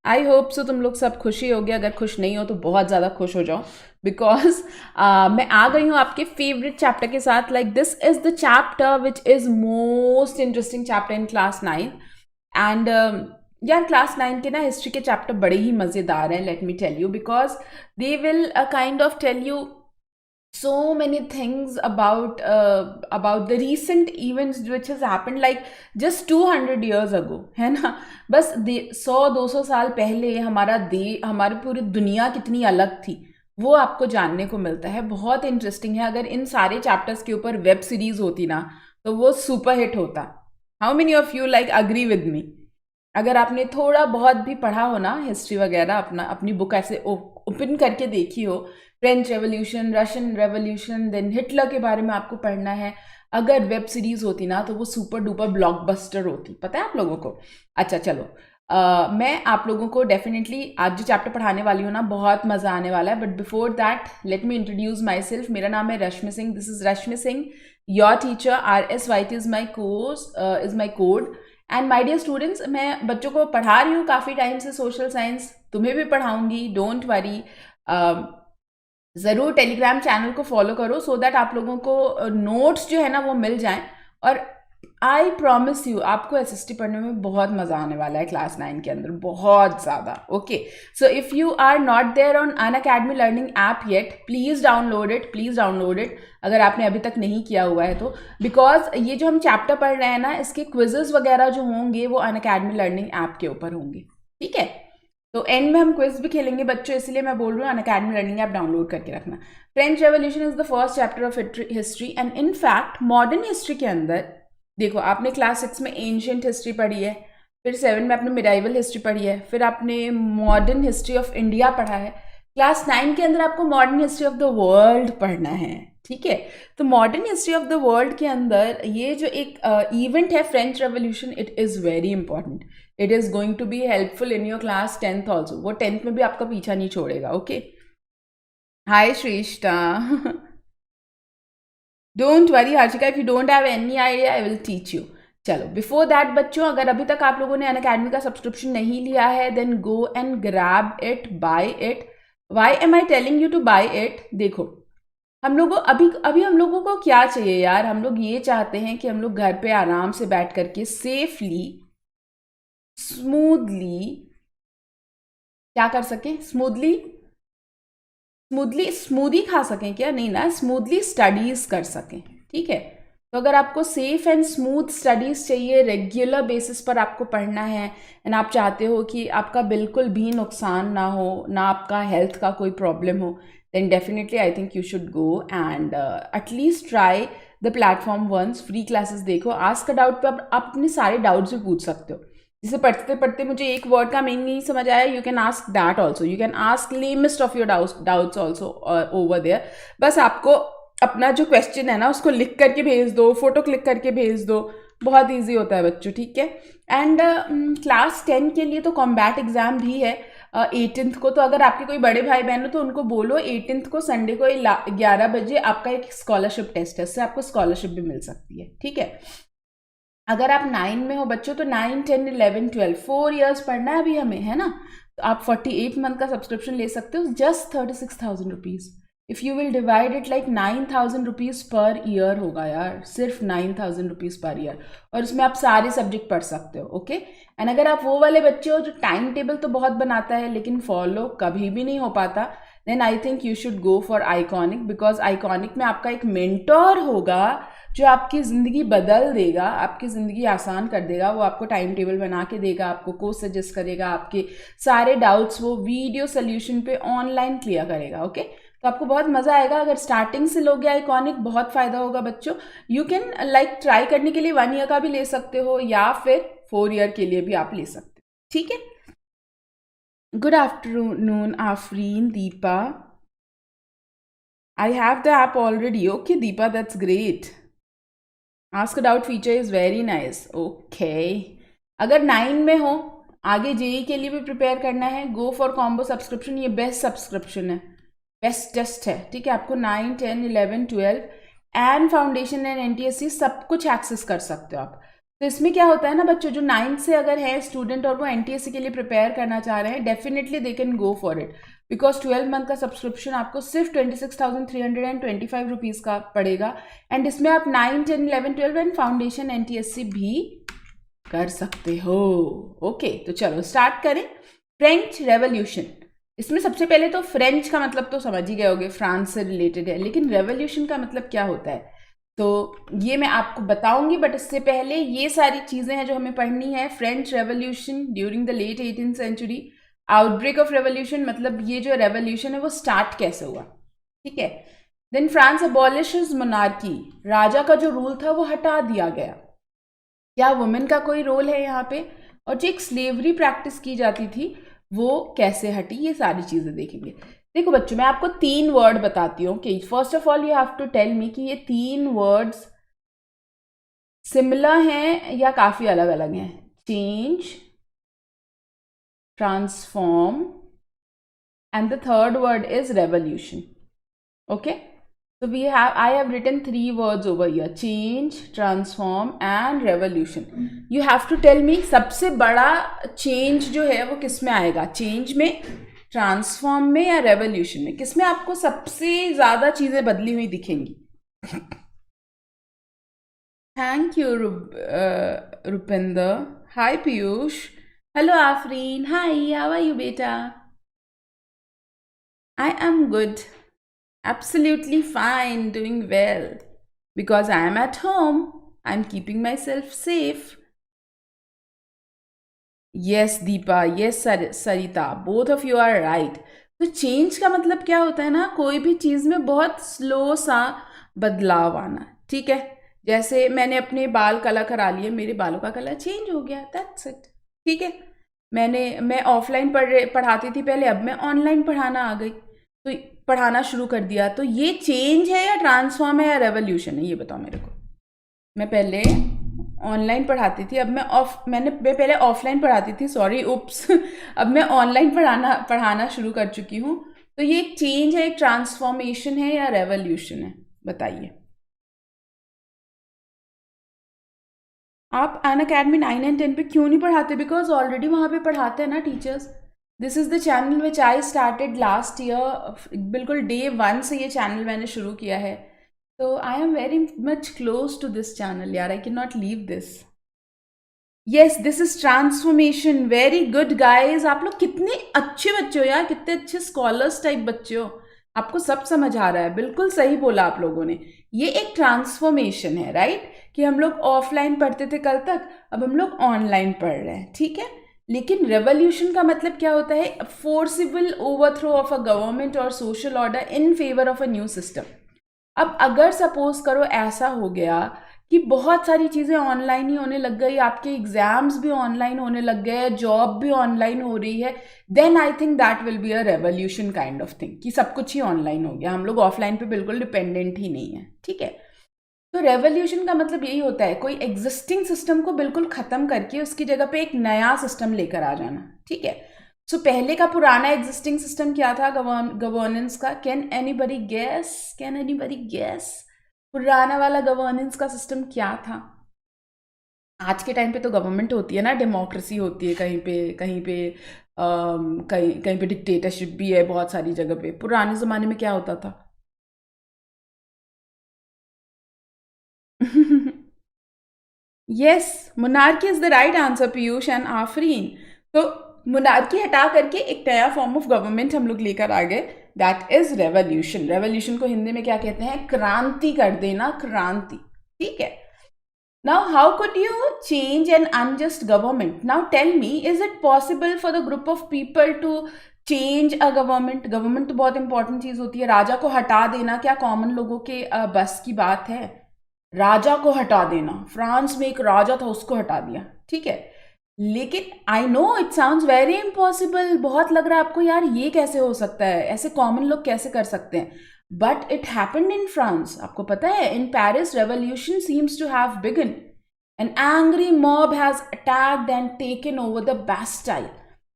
I hope so तुम लोग सब खुशी हो गए, अगर खुश नहीं हो तो बहुत ज़्यादा खुश हो जाओ, बिकॉज मैं आ गई हूँ आपके फेवरेट चैप्टर के साथ. Like this is the chapter which is most interesting chapter in class 9. And यार क्लास 9 के ना हिस्ट्री के चैप्टर बड़े ही मज़ेदार हैं, let me tell you, because they will kind of tell you so many things about the recent events which has happened like just 200 years ago, है ना. बस 100-200 साल पहले हमारी पूरी दुनिया कितनी अलग थी वो आपको जानने को मिलता है. बहुत इंटरेस्टिंग है. अगर इन सारे चैप्टर्स के ऊपर वेब सीरीज होती ना तो वो सुपर हिट होता. How many of you like agree with me? अगर आपने थोड़ा बहुत भी पढ़ा हो ना हिस्ट्री वगैरह, अपनी बुक ऐसे ओपन करके देखी हो, French revolution, Russian revolution, then Hitler के बारे में आपको पढ़ना है, अगर वेब सीरीज होती ना तो वो सुपर डुपर ब्लॉकबस्टर होती. पता है आप लोगों को? अच्छा चलो, मैं आप लोगों को डेफिनेटली आज जो चैप्टर पढ़ाने वाली हूँ ना बहुत मज़ा आने वाला है. But before that let me introduce myself. मेरा नाम है Rashmi Singh. This is Rashmi Singh, your teacher. RSYT is my course, is my code. And my dear students, मैं बच्चों को पढ़ा रही हूँ काफ़ी टाइम से सोशल साइंस, तुम्हें भी पढ़ाऊंगी, डोंट वरी. ज़रूर टेलीग्राम चैनल को फॉलो करो सो दैट आप लोगों को नोट्स जो है ना वो मिल जाएं. और आई प्रॉमिस यू आपको SST पढ़ने में बहुत मज़ा आने वाला है क्लास 9 के अंदर, बहुत ज़्यादा. Okay, so if you are not there on Unacademy learning app yet, please download it, please download it अगर आपने अभी तक नहीं किया हुआ है तो. बिकॉज ये जो हम चैप्टर पढ़ रहे हैं ना इसके क्विजेस वगैरह जो होंगे वो अनअकैडमी लर्निंग ऐप के ऊपर होंगे. ठीक है, तो एंड में हम क्विज भी खेलेंगे बच्चों, इसलिए मैं बोल रही हूँ अनअकैडमी लर्निंग ऐप डाउनलोड करके रखना. French revolution is the first chapter of history. And in fact modern history के अंदर देखो, आपने क्लास 6 में एंशियंट हिस्ट्री पढ़ी है, फिर 7 में आपने मिडाइवल हिस्ट्री पढ़ी है, फिर आपने मॉडर्न हिस्ट्री ऑफ इंडिया पढ़ा है. क्लास 9 के अंदर आपको modern history of the world पढ़ना है. ठीक है, तो modern history of the world के अंदर ये जो एक इवेंट है French revolution, it is very important. It is going to be helpful in your class 10th also. वो 10th में भी आपका पीछा नहीं छोड़ेगा. Okay, hi Shreshtha. Don't worry Harshika, if you don't have any idea I will teach you. चलो, before that बच्चों, अगर अभी तक आप लोगों ने अनअकैडमी का सब्सक्रिप्शन नहीं लिया है then go and grab it, buy it. Why am I telling you to buy it? देखो, हम लोगों अभी अभी हम लोगों को क्या चाहिए यार? हम लोग ये चाहते हैं कि हम लोग घर पे आराम से बैठ करके सेफली, स्मूथली क्या कर सकें? स्मूथली स्मूदी खा सकें क्या? नहीं ना, स्मूथली स्टडीज कर सकें. ठीक है, तो अगर आपको सेफ एंड स्मूथ स्टडीज चाहिए, रेगुलर बेसिस पर आपको पढ़ना है, एंड आप चाहते हो कि आपका बिल्कुल भी नुकसान ना हो, ना आपका हेल्थ का कोई प्रॉब्लम हो, then definitely I think you should go and at least try the platform once. Free classes देखो, आस्क अ डाउट पे आप अपने सारे डाउट्स भी पूछ सकते हो. जिसे पढ़ते पढ़ते मुझे एक वर्ड का मीनिंग नहीं समझ आया, you can ask that also. You can ask lamest of your doubts also over there. बस आपको अपना जो क्वेश्चन है ना उसको लिख करके भेज दो, फोटो क्लिक करके भेज दो, बहुत ईजी होता है बच्चों. ठीक है, एंड क्लास 10 के लिए तो कॉम्बैट एग्जाम भी है 18th को. तो अगर आपके कोई बड़े भाई बहन हो तो उनको बोलो 18th को संडे को 11 बजे आपका एक स्कॉलरशिप टेस्ट है, इससे आपको स्कॉलरशिप भी मिल सकती है. ठीक है, अगर आप 9 में हो बच्चों तो 9, 10, 11, 12 4 ईयर्स पढ़ना है अभी हमें, है ना. तो आप 48 मंथ का सब्सक्रिप्शन ले सकते हो, just 36,000 rupees. If you will divide it like 9,000 rupees per year होगा यार, सिर्फ 9,000 रुपीज़ पर ईयर, और उसमें आप सारे सब्जेक्ट पढ़ सकते हो. ओके, एंड अगर आप वो वाले बच्चे हो जो टाइम टेबल तो बहुत बनाता है लेकिन फॉलो कभी भी नहीं हो पाता, then I think you should go for Iconic. Because Iconic में आपका एक मेंटोर होगा जो आपकी ज़िंदगी बदल देगा, आपकी ज़िंदगी आसान कर देगा. वो आपको टाइम टेबल बना के देगा, आपको कोर्स सजेस्ट करेगा, आपके सारे डाउट्स वो वीडियो सोल्यूशन पे ऑनलाइन क्लियर करेगा. ओके, तो आपको बहुत मज़ा आएगा. अगर स्टार्टिंग से लोगे आइकॉनिक, बहुत फ़ायदा होगा बच्चों. यू कैन लाइक ट्राई करने के लिए 1 ईयर का भी ले सकते हो या फिर 4 ईयर के लिए भी आप ले सकते हो. ठीक है, good afternoon Afreen, Deepa. I have the app already. Okay, Deepa, that's great. Ask a doubt feature is very nice. Okay. अगर 9 में हो, आगे जेई के लिए भी प्रिपेयर करना है, गो फॉर कॉम्बो सब्सक्रिप्शन. ये बेस्ट सब्सक्रिप्शन है, बेस्ट टेस्ट है. ठीक है, आपको 9, 10, 11, 12 एंड फाउंडेशन एंड NTSC सब कुछ एक्सेस कर सकते हो आप. तो इसमें क्या होता है ना बच्चों, जो 9th से अगर है स्टूडेंट और वो एनटीएससी के लिए प्रिपेयर करना चाह रहे हैं, definitely they can go for it, because 12 month का सब्सक्रिप्शन आपको सिर्फ 26,325 रुपीज़ का पड़ेगा। एंड इसमें आप 9, 10, 11, 12 एंड फाउंडेशन एनटीएससी भी कर सकते हो। ओके, तो चलो स्टार्ट करें। फ्रेंच रेवोल्यूशन, इसमें सबसे पहले तो फ्रेंच का मतलब तो समझ ही गए होगे, फ्रांस से रिलेटेड है, लेकिन रेवोल्यूशन का मतलब क्या होता है तो ये मैं आपको बताऊंगी, बट इससे पहले ये सारी चीज़ें हैं जो हमें पढ़नी है। French revolution during the late 18th century, outbreak of revolution, मतलब ये जो रेवोल्यूशन है वो स्टार्ट कैसे हुआ, ठीक है। देन फ्रांस अबॉलिशेस मोनार्की, राजा का जो रूल था वो हटा दिया गया। क्या वुमेन का कोई रोल है यहाँ पे, और जो एक स्लेवरी प्रैक्टिस की जाती थी वो कैसे हटी, ये सारी चीज़ें देखेंगे। देखो बच्चों, मैं आपको 3 वर्ड बताती हूँ कि first of all you have to tell me कि ये 3 वर्ड्स सिमिलर हैं या काफ़ी अलग अलग हैं। Change, transform and the third word is revolution. Okay, so I have written 3 words over here: change, transform and revolution. You have to tell me सबसे बड़ा change जो है वो किस में आएगा, change में, transform में या revolution में, किस में आपको सबसे ज़्यादा चीज़ें बदली हुई दिखेंगी। Thank you Rupinder. Hi Piyush. Hello Afreen. Hi, how are you beta? I am good. Absolutely fine, doing well. Because I am at home, I am keeping myself safe. Yes, Deepa. Yes, Sarita. Both of you are right. तो change का मतलब क्या होता है ना, कोई भी चीज़ में बहुत स्लो सा बदलाव आना, ठीक है। जैसे मैंने अपने बाल कलर करा लिए, मेरे बालों का कलर चेंज हो गया, दैट्स इट, ठीक है। मैं ऑफलाइन पढ़ाती थी पहले, अब मैं ऑनलाइन पढ़ाना आ गई, तो पढ़ाना शुरू कर दिया। तो ये चेंज है या ट्रांसफॉर्म है या रेवोल्यूशन है, ये बताओ मेरे को। मैं पहले ऑनलाइन पढ़ाती थी, अब मैं पहले ऑफलाइन पढ़ाती थी, सॉरी उप्स अब मैं ऑनलाइन पढ़ाना शुरू कर चुकी हूँ। तो ये एक चेंज है, एक ट्रांसफॉर्मेशन है या रेवोल्यूशन है, बताइए। आप अनअकैडमी 9 एंड 10 पे क्यों नहीं पढ़ाते? बिकॉज ऑलरेडी वहाँ पे पढ़ाते हैं ना teachers. This is the channel which I started last year, बिल्कुल डे 1 से ये चैनल मैंने शुरू किया है। तो I am very much close to this channel यार, I can not leave this. Yes, this is transformation. Very good guys, आप लोग कितने अच्छे बच्चे हो यार, कितने अच्छे स्कॉलर्स टाइप बच्चे हो, आपको सब समझ आ रहा है, बिल्कुल सही बोला आप लोगों ने। ये एक ट्रांसफॉर्मेशन है, राइट, कि हम लोग ऑफलाइन पढ़ते थे कल तक, अब हम लोग ऑनलाइन पढ़ रहे हैं, ठीक है। लेकिन रेवोल्यूशन का मतलब क्या होता है? Forcible overthrow of a government और social order in favour of a new system. अब अगर सपोज करो ऐसा हो गया कि बहुत सारी चीज़ें ऑनलाइन ही होने लग गई, आपके एग्जाम्स भी ऑनलाइन होने लग गए, जॉब भी ऑनलाइन हो रही है, then I think that will be a revolution kind of thing, कि सब कुछ ही ऑनलाइन हो गया, हम लोग ऑफलाइन पे बिल्कुल डिपेंडेंट ही नहीं है, ठीक है। तो रेवोल्यूशन का मतलब यही होता है, कोई एग्जिस्टिंग सिस्टम को बिल्कुल ख़त्म करके उसकी जगह पे एक नया सिस्टम लेकर आ जाना, ठीक है। सो पहले का पुराना एग्जिस्टिंग सिस्टम क्या था गवर्नेंस का? कैन एनीबडी गेस पुराना वाला गवर्नेंस का सिस्टम क्या था? आज के टाइम पे तो गवर्नमेंट होती है ना, डेमोक्रेसी होती है कहीं पे, कहीं पे डिक्टेटरशिप भी है बहुत सारी जगह पे। पुराने ज़माने में क्या होता था? Yes, monarchy is the right answer Piyush and Afreen. तो मोनार्की हटा करके एक नया फॉर्म ऑफ गवर्नमेंट हम लोग लेकर आ गए, दैट इज रेवोल्यूशन। रेवोल्यूशन को हिंदी में क्या कहते हैं? क्रांति कर देना, क्रांति, ठीक है। Now how could you change an unjust government? Now tell me, is it possible for the group of people to change a government? Government तो बहुत इंपॉर्टेंट चीज होती है, राजा को हटा देना क्या कॉमन लोगों के बस की बात है? राजा को हटा देना, फ्रांस में एक राजा था उसको हटा दिया, ठीक है। लेकिन I know it sounds very impossible, बहुत लग रहा है आपको यार ये कैसे हो सकता है, ऐसे कॉमन लोग कैसे कर सकते हैं, but it happened in France. आपको पता है, in Paris revolution seems to have begun, an angry mob has attacked and taken over the Bastille.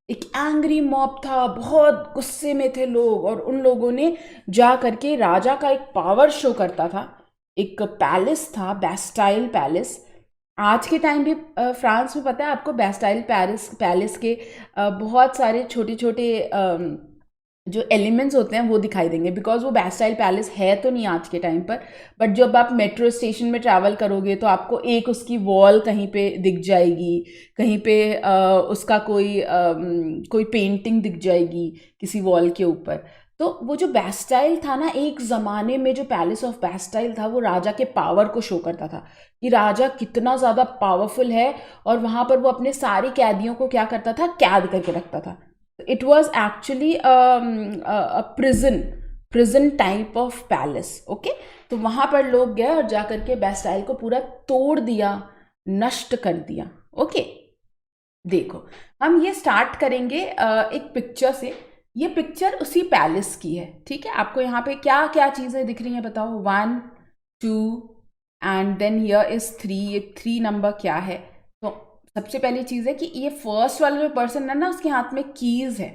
एक एंग्री मॉब था, बहुत गुस्से में थे लोग, और उन लोगों ने जा करके, राजा का एक पावर शो करता था, एक पैलेस था, बास्टाइल पैलेस, आज के टाइम भी फ्रांस में पता है आपको बैस्टाइल पैलेस के बहुत सारे छोटे छोटे जो एलिमेंट्स होते हैं वो दिखाई देंगे, बिकॉज वो बैस्टाइल पैलेस है तो नहीं आज के टाइम पर, बट जब आप मेट्रो स्टेशन में ट्रैवल करोगे तो आपको एक उसकी वॉल कहीं पे दिख जाएगी, कहीं पे उसका कोई पेंटिंग दिख जाएगी किसी वॉल के ऊपर। तो वो जो बैस्टाइल था ना, एक ज़माने में जो पैलेस ऑफ बैस्टाइल था वो राजा के पावर को शो करता था कि राजा कितना ज़्यादा पावरफुल है, और वहाँ पर वो अपने सारे कैदियों को क्या करता था, कैद करके रखता था। It was actually prison type of palace. Okay, तो वहाँ पर लोग गए और जा करके बैस्टाइल को पूरा तोड़ दिया, नष्ट कर दिया। ओके, देखो हम ये स्टार्ट करेंगे एक पिक्चर से। ये पिक्चर उसी पैलेस की है, ठीक है। आपको यहाँ पे क्या क्या चीज़ें दिख रही हैं बताओ? 1 2 एंड देन हियर इज 3। ये 3 नंबर क्या है? तो सबसे पहली चीज़ है कि ये फर्स्ट वाला जो पर्सन है ना, उसके हाथ में कीज है।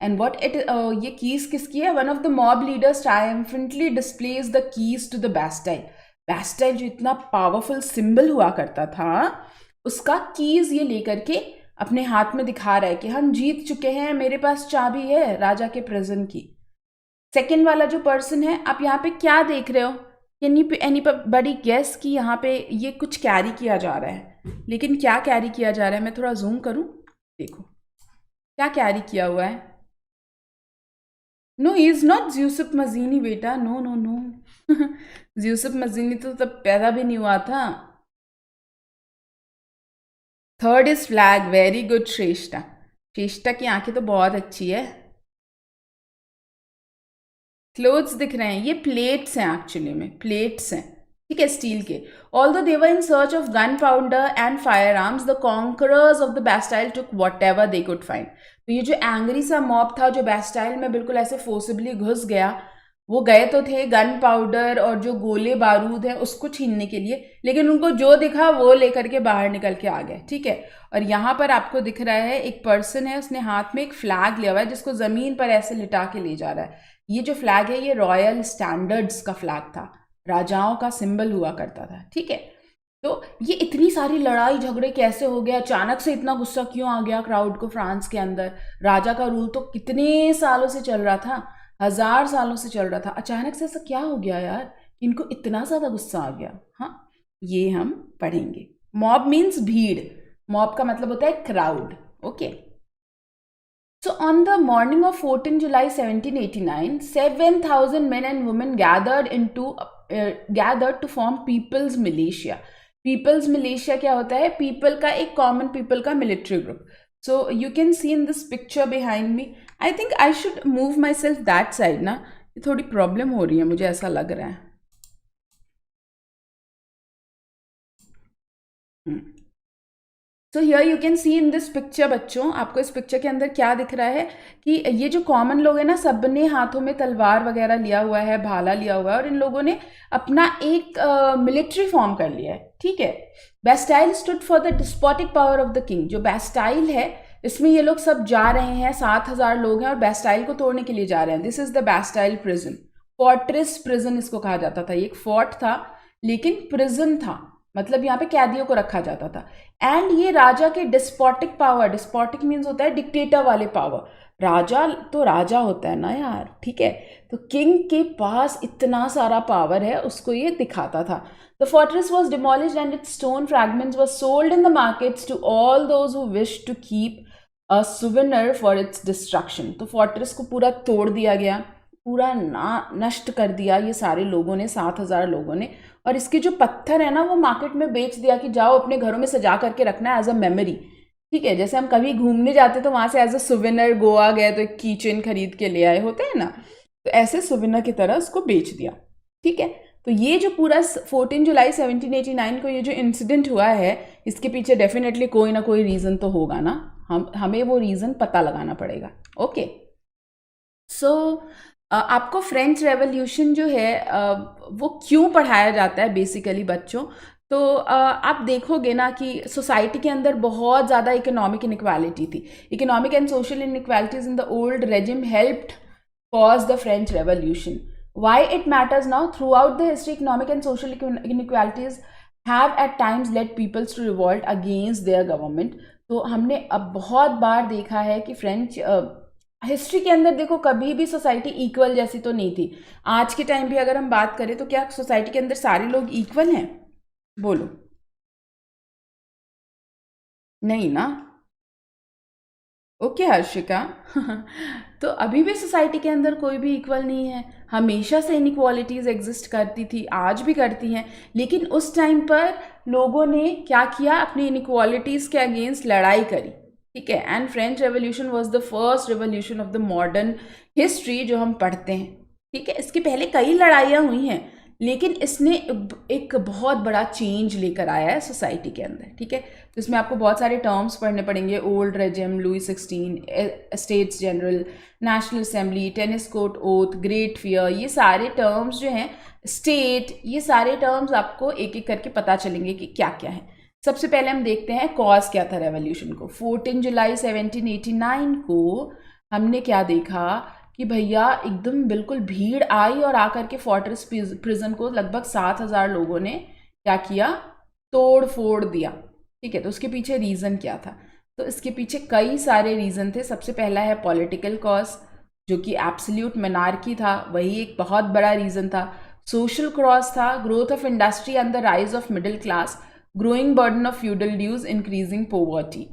एंड व्हाट इट ये कीज किसकी है? One of the mob leaders triumphantly displays the keys to the Bastille. Bastille जो इतना पावरफुल सिंबल हुआ करता था, उसका कीज ये लेकर के अपने हाथ में दिखा रहा है कि हम जीत चुके हैं, मेरे पास चाबी है राजा के प्रिजन की। सेकेंड वाला जो पर्सन है, आप यहाँ पे क्या देख रहे हो? एनीबडी गेस कि यहाँ पे ये कुछ कैरी किया जा रहा है, लेकिन क्या कैरी किया जा रहा है? मैं थोड़ा जूम करूँ, देखो क्या कैरी किया हुआ है। No, he is not Yusuf Mazzini बेटा, no no no. Yusuf Mazzini तो तब पैदा भी नहीं हुआ था। Third is flag, very good Shreshtha. Shreshtha की आंखें तो बहुत अच्छी है। क्लोथ्स दिख रहे हैं, ये प्लेट्स हैं, एक्चुअली में प्लेट्स हैं, ठीक है, स्टील के। Although they were in search of gunpowder and firearms, the conquerors of the Bastille took whatever they could find. तो ये जो एंग्री सा मॉब था जो बैस्टाइल में बिल्कुल ऐसे फोर्सिबली घुस गया, वो गए तो थे गन पाउडर और जो गोले बारूद है उसको छीनने के लिए, लेकिन उनको जो दिखा वो लेकर के बाहर निकल के आ गए, ठीक है। और यहाँ पर आपको दिख रहा है एक पर्सन है, उसने हाथ में एक फ्लैग लिया हुआ है जिसको ज़मीन पर ऐसे लिटा के ले जा रहा है। ये जो फ्लैग है ये रॉयल स्टैंडर्ड्स का फ्लैग था, राजाओं का सिंबल हुआ करता था, ठीक है। तो ये इतनी सारी लड़ाई झगड़े कैसे हो गया, अचानक से इतना गुस्सा क्यों आ गया क्राउड को फ्रांस के अंदर? राजा का रूल तो कितने सालों से चल रहा था, 1000 सालों से चल रहा था, अचानक से ऐसा क्या हो गया यार, इनको इतना ज़्यादा गुस्सा आ गया? हाँ, ये हम पढ़ेंगे। मॉब मीन्स भीड़, मॉब का मतलब होता है crowd. Okay, so on the morning of 14 July 1789, 7,000 men and women gathered to form People's Militia. People's Militia क्या होता है? People का एक common people का military group. So you can see in this picture behind me. I think I should move myself that side ना, ये थोड़ी problem हो रही है, मुझे ऐसा लग रहा है। So here you can see in this picture, बच्चों आपको इस पिक्चर के अंदर क्या दिख रहा है कि ये जो कॉमन लोग हैं ना, सब ने हाथों में तलवार वगैरह लिया हुआ है, भाला लिया हुआ है, और इन लोगों ने अपना एक मिलिट्री फॉर्म कर लिया है, ठीक है। Bastille stood for the despotic power of the king. जो बैस्टाइल है इसमें ये लोग सब जा रहे हैं, 7000 लोग हैं और बैस्टाइल को तोड़ने के लिए जा रहे हैं। This is the Bastille prison, fortress prison इसको कहा जाता था। ये एक फोर्ट था लेकिन प्रिजन था, मतलब यहाँ पे कैदियों को रखा जाता था। एंड ये राजा के डिस्पोटिक पावर, डिस्पोटिक मीन्स होता है डिक्टेटर वाले पावर, राजा तो राजा होता है ना यार, ठीक है। तो किंग के पास इतना सारा पावर है, उसको ये दिखाता था। The fortress was demolished and its stone fragments were sold in the markets to all those who wish to keep a souvenir for its destruction. तो फोर्ट्रेस को पूरा तोड़ दिया गया, पूरा नष्ट कर दिया ये सारे लोगों ने, 7000 लोगों ने। और इसके जो पत्थर है ना वो मार्केट में बेच दिया कि जाओ अपने घरों में सजा करके रखना है एज अ मेमोरी, ठीक है। जैसे हम कभी घूमने जाते तो वहाँ से एज अ सुवेनिर गोवा गए तो एक की चेन खरीद के ले आए होते हैं ना, तो ऐसे सुवेनिर की तरह उसको बेच दिया, ठीक है। तो ये जो पूरा 14 जुलाई 1789 को ये जो इंसिडेंट हुआ है, इसके पीछे डेफिनेटली कोई ना कोई रीज़न तो होगा ना, हमें वो रीज़न पता लगाना पड़ेगा। ओके, सो आपको फ्रेंच रेवोल्यूशन जो है वो क्यों पढ़ाया जाता है बेसिकली बच्चों? तो आप देखोगे ना कि सोसाइटी के अंदर बहुत ज़्यादा इकोनॉमिक इनइक्वालिटी थी। Economic and social inequalities in the old regime helped cause the French Revolution. Why it matters now? Throughout the history, economic and social inequalities have at times led peoples to revolt against their government. तो हमने अब बहुत बार देखा है कि French history के अंदर देखो कभी भी सोसाइटी इक्वल जैसी तो नहीं थी। आज के टाइम भी अगर हम बात करें तो क्या सोसाइटी के अंदर सारे लोग इक्वल हैं? बोलो, नहीं ना। ओके हर्षिका। तो अभी भी सोसाइटी के अंदर कोई भी इक्वल नहीं है, हमेशा से इनइक्वालिटीज़ एग्जिस्ट करती थी, आज भी करती हैं। लेकिन उस टाइम पर लोगों ने क्या किया, अपनी इनइक्वालिटीज़ के अगेंस्ट लड़ाई करी, ठीक है। And French revolution was the first revolution of the modern history जो हम पढ़ते हैं, ठीक है। इसके पहले कई लड़ाइयाँ हुई हैं, लेकिन इसने एक बहुत बड़ा चेंज लेकर आया है सोसाइटी के अंदर, ठीक है। तो इसमें आपको बहुत सारे टर्म्स पढ़ने पड़ेंगे, old regime, Louis 16, states general, national assembly, tennis court oath, great fear, ये सारे टर्म्स जो हैं, स्टेट, ये सारे टर्म्स आपको एक एक करके पता चलेंगे कि क्या क्या है। सबसे पहले हम देखते हैं कॉज क्या था रेवोल्यूशन को। 14 जुलाई 1789 को हमने क्या देखा कि भैया एकदम बिल्कुल भीड़ आई और आकर के फोर्ट्रेस प्रिजन को लगभग 7,000 लोगों ने क्या किया, तोड़ फोड़ दिया, ठीक है। तो उसके पीछे रीज़न क्या था? तो इसके पीछे कई सारे रीज़न थे। सबसे पहला है पॉलिटिकल कॉज, जो कि एब्सोल्यूट मोनार्की था, वही एक बहुत बड़ा रीज़न था। सोशल कॉज था, growth of industry and the rise of middle class, growing burden of feudal dues, increasing poverty.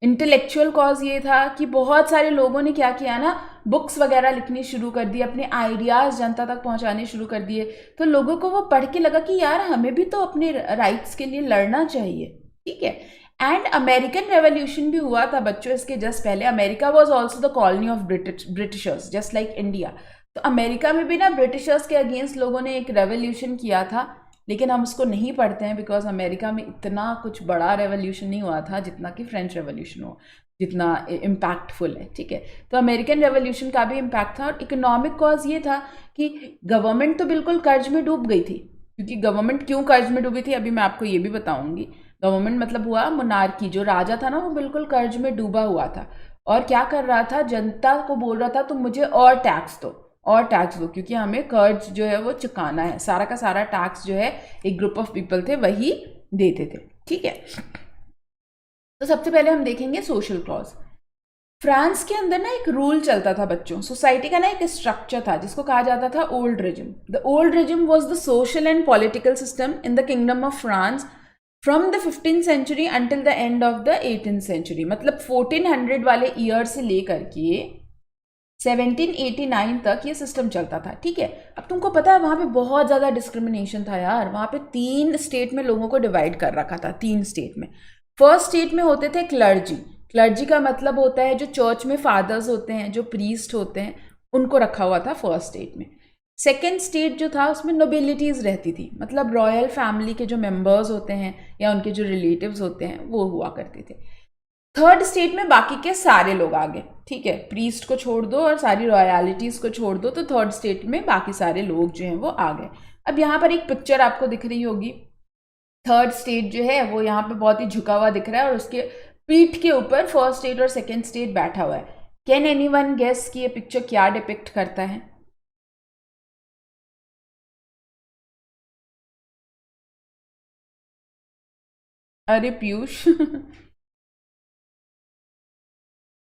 Intellectual cause ये था कि बहुत सारे लोगों ने क्या किया ना, बुक्स वगैरह लिखनी शुरू कर दी, अपने आइडियाज़ जनता तक पहुंचाने शुरू कर दिए। तो लोगों को वो पढ़ के लगा कि यार हमें भी तो अपने राइट्स के लिए लड़ना चाहिए, ठीक है। एंड अमेरिकन रेवोल्यूशन भी हुआ था बच्चों इसके जस्ट पहले। America was also the colony of Britishers just like India. तो अमेरिका में भी ना ब्रिटिशर्स के अगेंस्ट लोगों ने एक रेवोल्यूशन किया था, लेकिन हम उसको नहीं पढ़ते हैं बिकॉज अमेरिका में इतना कुछ बड़ा रेवोल्यूशन नहीं हुआ था जितना कि फ्रेंच रेवोल्यूशन हुआ, जितना इम्पैक्टफुल है, ठीक है। तो अमेरिकन रेवोल्यूशन का भी इम्पैक्ट था। और इकोनॉमिक कॉज ये था कि गवर्नमेंट तो बिल्कुल कर्ज में डूब गई थी। क्योंकि गवर्नमेंट क्यों कर्ज में डूबी थी अभी मैं आपको ये भी बताऊंगी। गवर्नमेंट मतलब हुआ मोनार्की, जो राजा था ना वो बिल्कुल कर्ज में डूबा हुआ था और क्या कर रहा था, जनता को बोल रहा था तुम मुझे और टैक्स दो और टैक्स दो, क्योंकि हमें कर्ज जो है वो चुकाना है। सारा का सारा टैक्स जो है एक ग्रुप ऑफ पीपल थे वही देते थे, ठीक है। तो सबसे पहले हम देखेंगे सोशल क्लॉज। फ्रांस के अंदर ना एक रूल चलता था बच्चों, सोसाइटी का ना एक स्ट्रक्चर था जिसको कहा जाता था old regime. The old regime was the social and political system in the kingdom of France from the 15th century until the end of the 18th century. मतलब 1400 वाले ईयर से लेकर के 1789 तक ये सिस्टम चलता था, ठीक है। अब तुमको पता है वहाँ पे बहुत ज़्यादा डिस्क्रिमिनेशन था यार। वहाँ पे 3 स्टेट में लोगों को डिवाइड कर रखा था, 3 स्टेट में। फर्स्ट स्टेट में होते थे क्लर्जी। क्लर्जी का मतलब होता है जो चर्च में फादर्स होते हैं, जो प्रीस्ट होते हैं, उनको रखा हुआ था फर्स्ट स्टेट में। सेकेंड स्टेट जो था उसमें नोबिलिटीज़ रहती थी, मतलब रॉयल फैमिली के जो मेंबर्स होते हैं या उनके जो रिलेटिव्स होते हैं वो हुआ करते थे। थर्ड स्टेट में बाकी के सारे लोग आ गए, ठीक है। प्रीस्ट को छोड़ दो और सारी रॉयलिटीज़ को छोड़ दो, तो थर्ड स्टेट में बाकी सारे लोग जो हैं वो आ गए। अब यहाँ पर एक पिक्चर आपको दिख रही होगी। थर्ड स्टेट जो है वो यहाँ पे बहुत ही झुका हुआ दिख रहा है और उसके पीठ के ऊपर फर्स्ट स्टेट और सेकेंड स्टेट बैठा हुआ है। कैन एनीवन गेस कि ये पिक्चर क्या डिपिक्ट करता है? अरे पीयूष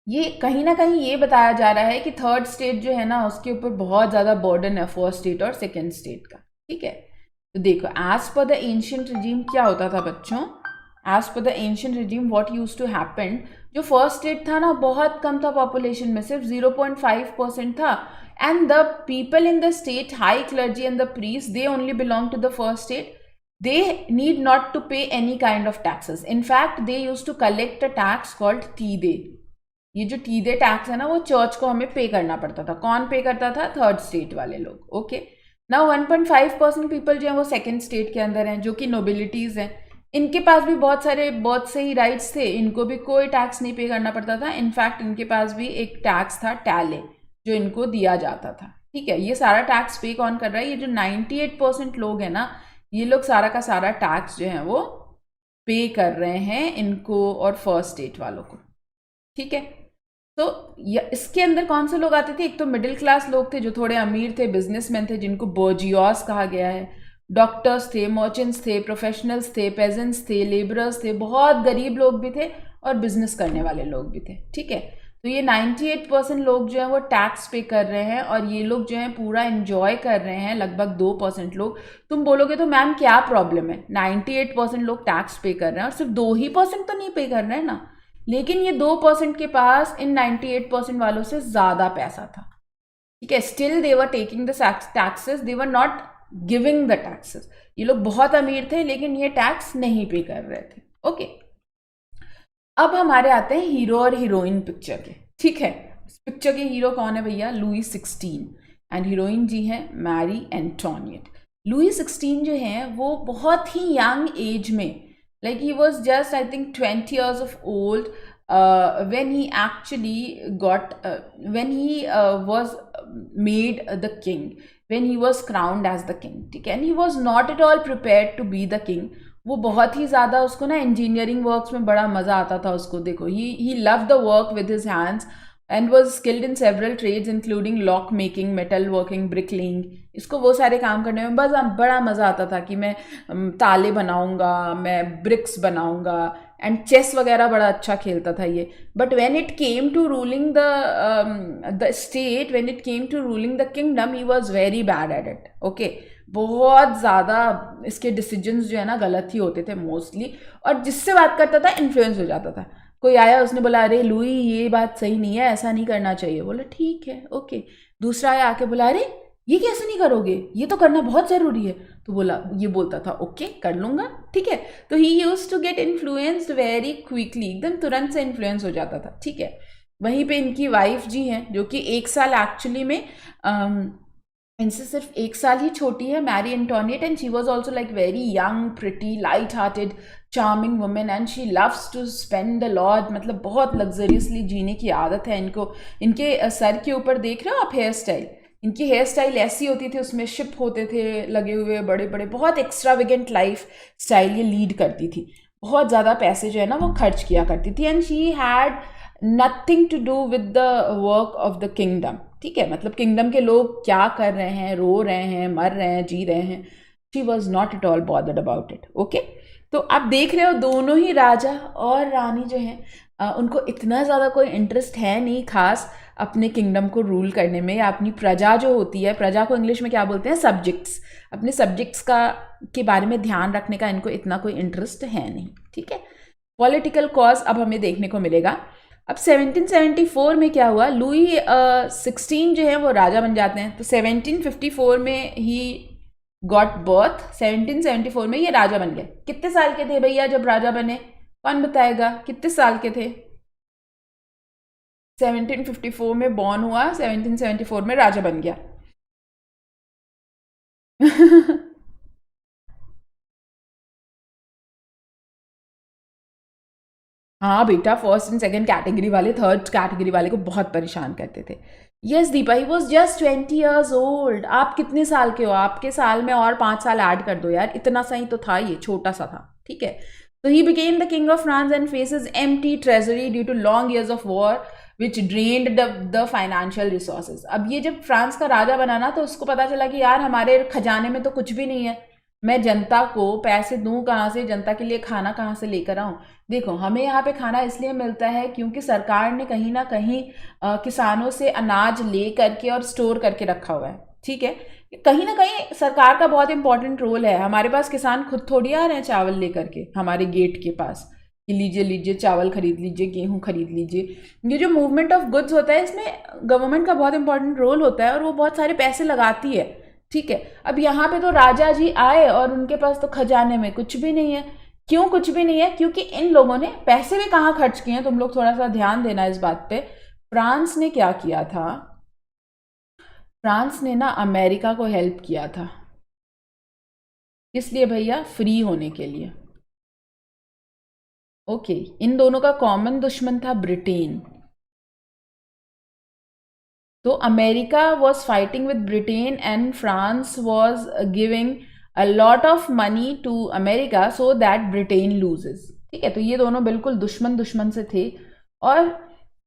ये कहीं ना कहीं ये बताया जा रहा है कि थर्ड स्टेट जो है ना उसके ऊपर बहुत ज़्यादा बर्डन है फर्स्ट स्टेट और सेकेंड स्टेट का, ठीक है। तो देखो as per the ancient regime क्या होता था बच्चों, as per the ancient regime what use to happen, जो फर्स्ट स्टेट था ना बहुत कम था पॉपुलेशन में, सिर्फ 0.5% था। And the people in the state, high clergy and the priest, they only belong to the first state. They need not to pay any kind of taxes. In fact, they used to collect a tax called टीदे। ये जो टीदे tax है ना वो church को हमें पे करना पड़ता था। कौन पे करता था? थर्ड स्टेट वाले लोग, ओके। नाउ 1.5% पीपल जो है वो सेकेंड स्टेट के अंदर हैं, जो कि नोबिलिटीज़ हैं। इनके पास भी बहुत से ही राइट्स थे, इनको भी कोई टैक्स नहीं पे करना पड़ता था। इनफैक्ट इनके पास भी एक टैक्स था टैले जो इनको दिया जाता था, ठीक है। ये सारा टैक्स पे कौन कर रहा है? ये जो 98% लोग हैं ना, ये लोग सारा का सारा टैक्स जो है वो पे कर रहे हैं इनको और फर्स्ट स्टेट वालों को, ठीक है। तो इसके अंदर कौन से लोग आते थे? एक तो मिडिल क्लास लोग थे जो थोड़े अमीर थे, बिजनेसमैन थे, जिनको बोर्जियोस कहा गया है। डॉक्टर्स थे, मर्चेंट्स थे, प्रोफेशनल्स थे, पेजेंट्स थे, लेबरर्स थे, बहुत गरीब लोग भी थे और बिजनेस करने वाले लोग भी थे, ठीक है। तो ये 98% लोग जो हैं वो टैक्स पे कर रहे हैं और ये लोग जो हैं पूरा एंजॉय कर रहे हैं, लगभग 2% लोग। तुम बोलोगे तो मैम क्या प्रॉब्लम है, 98% लोग टैक्स पे कर रहे हैं और सिर्फ 2% तो नहीं पे कर रहे हैं ना, लेकिन ये 2% के पास इन 98% वालों से ज़्यादा पैसा था, ठीक है। Still they were taking the taxes, they were not giving the taxes. ये लोग बहुत अमीर थे लेकिन ये टैक्स नहीं पे कर रहे थे, ओके। अब हमारे आते हैं हीरो और हीरोइन पिक्चर के, ठीक है। पिक्चर के हीरो कौन है भैया, लुई 16 एंड हीरोइन जी हैं मैरी एंटोनियट। लुई 16 जो हैं वो बहुत ही यंग एज में, like he was just I think 20 years of old when he actually got when he was made the king, when he was crowned as the king, ठीक है। and he was not at all prepared to be the king। वो बहुत ही ज़्यादा, उसको ना engineering works में बड़ा मज़ा आता था उसको, देखो he love the work with his hands and was skilled in several trades including lock making, metal working, bricklaying. इसको वो सारे काम करने में बस बड़ा मज़ा आता था कि मैं ताले बनाऊंगा, मैं ब्रिक्स बनाऊंगा, एंड चेस वगैरह बड़ा अच्छा खेलता था ये। But when it came to ruling the state, when it came to ruling the kingdom, he was very bad at it, okay. बहुत ज़्यादा इसके डिसीजंस जो है ना गलत ही होते थे मोस्टली, और जिससे बात करता था इन्फ्लुएंस हो जाता था। कोई आया, उसने बोला अरे लुई ये बात सही नहीं है, ऐसा नहीं करना चाहिए, बोला ठीक है ओके। दूसरा आया आके बोला अरे ये कैसे नहीं करोगे, ये तो करना बहुत ज़रूरी है, तो बोला, ये बोलता था ओके कर लूँगा, ठीक है। तो he used to get influenced very quickly, एकदम तुरंत से इन्फ्लुएंस हो जाता था, ठीक है। वहीं पे इनकी वाइफ जी हैं जो कि 1 साल एक्चुअली में इनसे सिर्फ 1 साल ही छोटी है, Marie Antoinette, and she was also like very young, pretty, light hearted, charming women, and she loves to spend the lot, मतलब बहुत लग्जरियसली जीने की आदत है इनको। इनके सर के ऊपर देख रहे हो आप हेयर स्टाइल, इनकी हेयर स्टाइल ऐसी होती थी, उसमें शिप होते थे लगे हुए बड़े बड़े, बहुत एक्स्ट्रावेगेंट लाइफ स्टाइल ये लीड करती थी, बहुत ज़्यादा पैसे जो है ना वो खर्च किया करती थी, and she had nothing to do with the work of the kingdom, ठीक है। मतलब किंगडम के लोग क्या कर रहे हैं, रो रहे हैं, मर रहे हैं, जी रहे हैं, she was not at all bothered about it, okay. तो आप देख रहे हो दोनों ही राजा और रानी जो हैं उनको इतना ज़्यादा कोई इंटरेस्ट है नहीं खास अपने किंगडम को रूल करने में, या अपनी प्रजा जो होती है, प्रजा को इंग्लिश में क्या बोलते हैं, सब्जेक्ट्स, अपने सब्जेक्ट्स का के बारे में ध्यान रखने का इनको इतना कोई इंटरेस्ट है नहीं, ठीक है। पॉलिटिकल कॉज अब हमें देखने को मिलेगा। अब 1774 में क्या हुआ, लुई 16 जो है वो राजा बन जाते हैं। तो 1754 में ही गॉट बर्थ, 1774 में ये राजा बन गए। कितने साल के थे भैया जब राजा बने, कौन बताएगा कितने साल के थे। 1754 में बॉर्न हुआ, 1774 में राजा बन गया। हाँ बेटा, फर्स्ट एंड सेकंड कैटेगरी वाले, थर्ड कैटेगरी वाले को बहुत परेशान करते थे। Yes Deepa, he was just 20 years old। आप कितने साल के हो, आपके साल में और 5 साल ऐड कर दो यार, इतना सा ही तो था, ये छोटा सा था, ठीक है। तो he became the king of France and faces empty treasury due to long years of war which drained the financial resources. अब ये जब फ्रांस का राजा बना ना, तो उसको पता चला कि यार हमारे खजाने में तो कुछ भी नहीं है, मैं जनता को पैसे दूं कहाँ से, जनता के लिए खाना कहाँ से लेकर आऊँ। देखो हमें यहाँ पे खाना इसलिए मिलता है क्योंकि सरकार ने कहीं ना कहीं किसानों से अनाज ले करके और स्टोर करके रखा हुआ है, ठीक है। कहीं ना कहीं सरकार का बहुत इंपॉर्टेंट रोल है। हमारे पास किसान खुद थोड़ी आ रहे हैं चावल लेकर के हमारे गेट के पास कि लीजिए लीजिए चावल खरीद लीजिए, गेहूं खरीद लीजिए। ये जो मूवमेंट ऑफ गुड्स होता है इसमें गवर्नमेंट का बहुत इंपॉर्टेंट रोल होता है और वो बहुत सारे पैसे लगाती है, ठीक है। अब यहाँ पे तो राजा जी आए और उनके पास तो खजाने में कुछ भी नहीं है। क्यों कुछ भी नहीं है? क्योंकि इन लोगों ने पैसे भी कहाँ खर्च किए हैं, तुम लोग थोड़ा सा ध्यान देना इस बात पे। फ्रांस ने क्या किया था, फ्रांस ने ना अमेरिका को हेल्प किया था। किस लिए भैया? फ्री होने के लिए। ओके, इन दोनों का कॉमन दुश्मन था ब्रिटेन। तो America was fighting with Britain and France was giving a lot of money to America so that Britain loses, ठीक है। तो ये दोनों बिल्कुल दुश्मन दुश्मन से थे और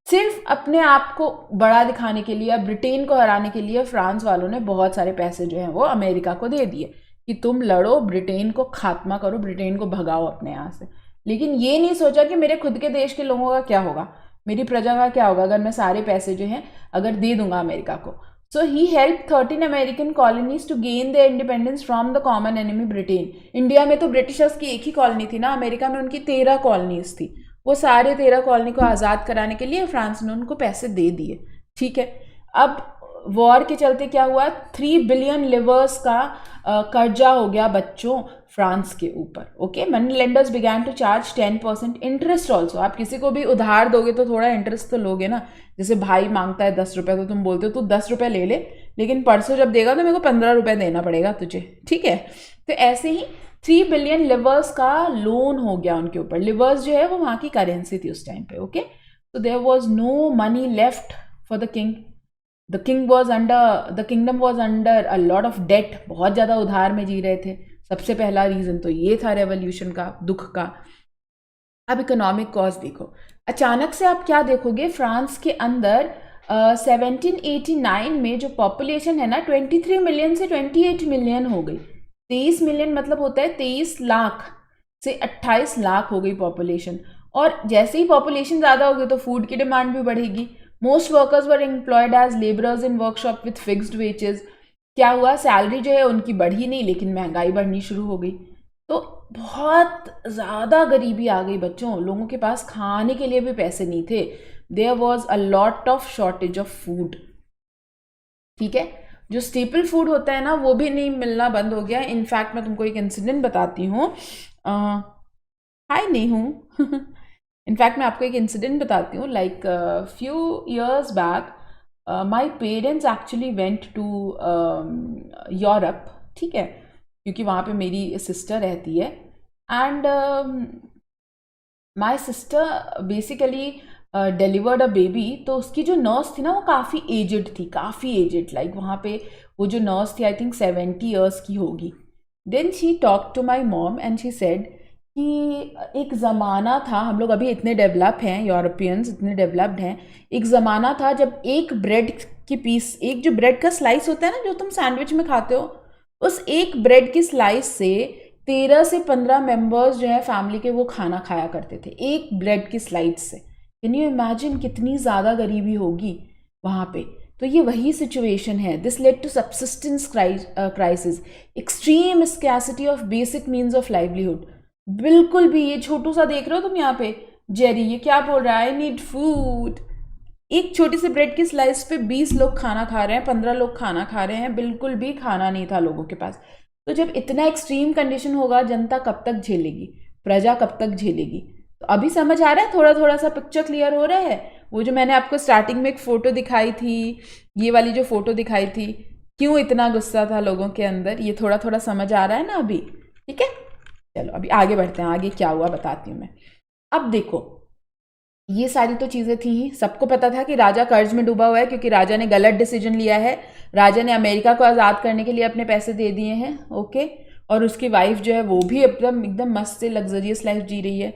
सिर्फ अपने आप को बड़ा दिखाने के लिए, ब्रिटेन को हराने के लिए फ्रांस वालों ने बहुत सारे पैसे जो हैं वो अमेरिका को दे दिए। कि तुम लड़ो, ब्रिटेन को खात्मा करो, ब्रिटेन को भगाओ अपने यहाँ से। लेकिन ये नहीं सोचा कि मेरे खुद के देश के लोगों का क्या होगा, मेरी प्रजा का क्या होगा अगर मैं सारे पैसे जो हैं अगर दे दूंगा अमेरिका को। So he help 13 American colonies to gain the independence from the common enemy Britain. India में तो ब्रिटिशर्स की एक ही कॉलोनी थी ना, अमेरिका में उनकी 13 कॉलोनीज थी। वो सारे 13 कॉलोनी को आज़ाद कराने के लिए फ्रांस ने उनको पैसे दे दिए। ठीक है, अब वॉर के चलते क्या हुआ, 3 बिलियन लिवर्स का कर्जा हो गया बच्चों फ्रांस के ऊपर। Okay, money lenders began to charge 10% interest also. आप किसी को भी उधार दोगे तो थोड़ा इंटरेस्ट तो लोगे ना। जैसे भाई मांगता है 10 रुपये तो तुम बोलते हो तू 10 रुपये ले ले, लेकिन परसों जब देगा तो मेरे को 15 रुपये देना पड़ेगा तुझे। ठीक है, तो ऐसे ही 3 बिलियन लिवर्स का लोन हो गया उनके ऊपर। लिवर्स जो है वो वहाँ की करेंसी थी उस टाइम पे। ओके, तो there was no money left for the king. The kingdom was under a lot of debt. बहुत ज़्यादा उधार में जी रहे थे। सबसे पहला रीज़न तो ये था रेवोल्यूशन का, दुख का। अब इकोनॉमिक कॉज देखो, अचानक से आप क्या देखोगे, फ्रांस के अंदर 1789 में जो पॉपुलेशन है ना 23 मिलियन से 28 मिलियन हो गई। 23 मिलियन मतलब होता है 23 लाख से 28 लाख हो गई पॉपुलेशन। और जैसे ही पॉपुलेशन ज़्यादा होगी तो फूड की डिमांड भी बढ़ेगी। Most workers were employed as labourers in workshop with fixed wages. क्या हुआ, सैलरी जो है उनकी बढ़ी नहीं, लेकिन महंगाई बढ़नी शुरू हो गई। तो बहुत ज़्यादा गरीबी आ गई बच्चों, लोगों के पास खाने के लिए भी पैसे नहीं थे। There was a lot of shortage of food. ठीक है, जो स्टेपल फूड होता है ना वो भी नहीं मिलना बंद हो गया। इनफैक्ट मैं तुमको एक इंसिडेंट बताती हूँ। हाय नहीं हूँ इनफैक्ट मैं आपको एक इंसिडेंट बताती हूँ। Like few years back my parents actually went to Europe. ठीक है, क्योंकि वहाँ पे मेरी सिस्टर रहती है। And my sister basically delivered a baby. तो उसकी जो नर्स थी ना वो काफ़ी एजड थी, काफ़ी एजड। लाइक वहाँ पे वो जो नर्स थी आई थिंक 70 ईयर्स की होगी। Then she talk to my mom and she said कि एक ज़माना था, हम लोग अभी इतने डेवलप हैं, यूरोपियंस इतने डेवलप्ड हैं, एक ज़माना था जब एक ब्रेड की पीस, एक जो ब्रेड का स्लाइस होता है ना जो तुम सैंडविच में खाते हो, उस एक ब्रेड की स्लाइस से 13 से 15 मेंबर्स जो है फैमिली के वो खाना खाया करते थे, एक ब्रेड की स्लाइस से। कैन यू इमेजिन कितनी ज़्यादा गरीबी होगी वहाँ पे। तो ये वही सिचुएशन है। This led to subsistence crisis, extreme scarcity of basic means of livelihood. बिल्कुल भी, ये छोटू सा देख रहे हो तुम यहाँ पे जेरी, ये क्या बोल रहा है, आई नीड फूड। एक छोटी सी ब्रेड की स्लाइस पे 20 लोग खाना खा रहे हैं, 15 लोग खाना खा रहे हैं, बिल्कुल भी खाना नहीं था लोगों के पास। तो जब इतना एक्सट्रीम कंडीशन होगा, जनता कब तक झेलेगी, प्रजा कब तक झेलेगी। तो अभी समझ आ रहा है, थोड़ा थोड़ा सा पिक्चर क्लियर हो रहा है। वो जो मैंने आपको स्टार्टिंग में एक फ़ोटो दिखाई थी, ये वाली जो फ़ोटो दिखाई थी, क्यों इतना गुस्सा था लोगों के अंदर, ये थोड़ा थोड़ा समझ आ रहा है ना अभी। ठीक है, चलो अभी आगे बढ़ते हैं, आगे क्या हुआ बताती हूँ मैं। अब देखो, ये सारी तो चीज़ें थी ही, सबको पता था कि राजा कर्ज में डूबा हुआ है क्योंकि राजा ने गलत डिसीजन लिया है। राजा ने अमेरिका को आज़ाद करने के लिए अपने पैसे दे दिए हैं। ओके, और उसकी वाइफ जो है वो भी एकदम एकदम मस्त से लग्जरियस लाइफ जी रही है।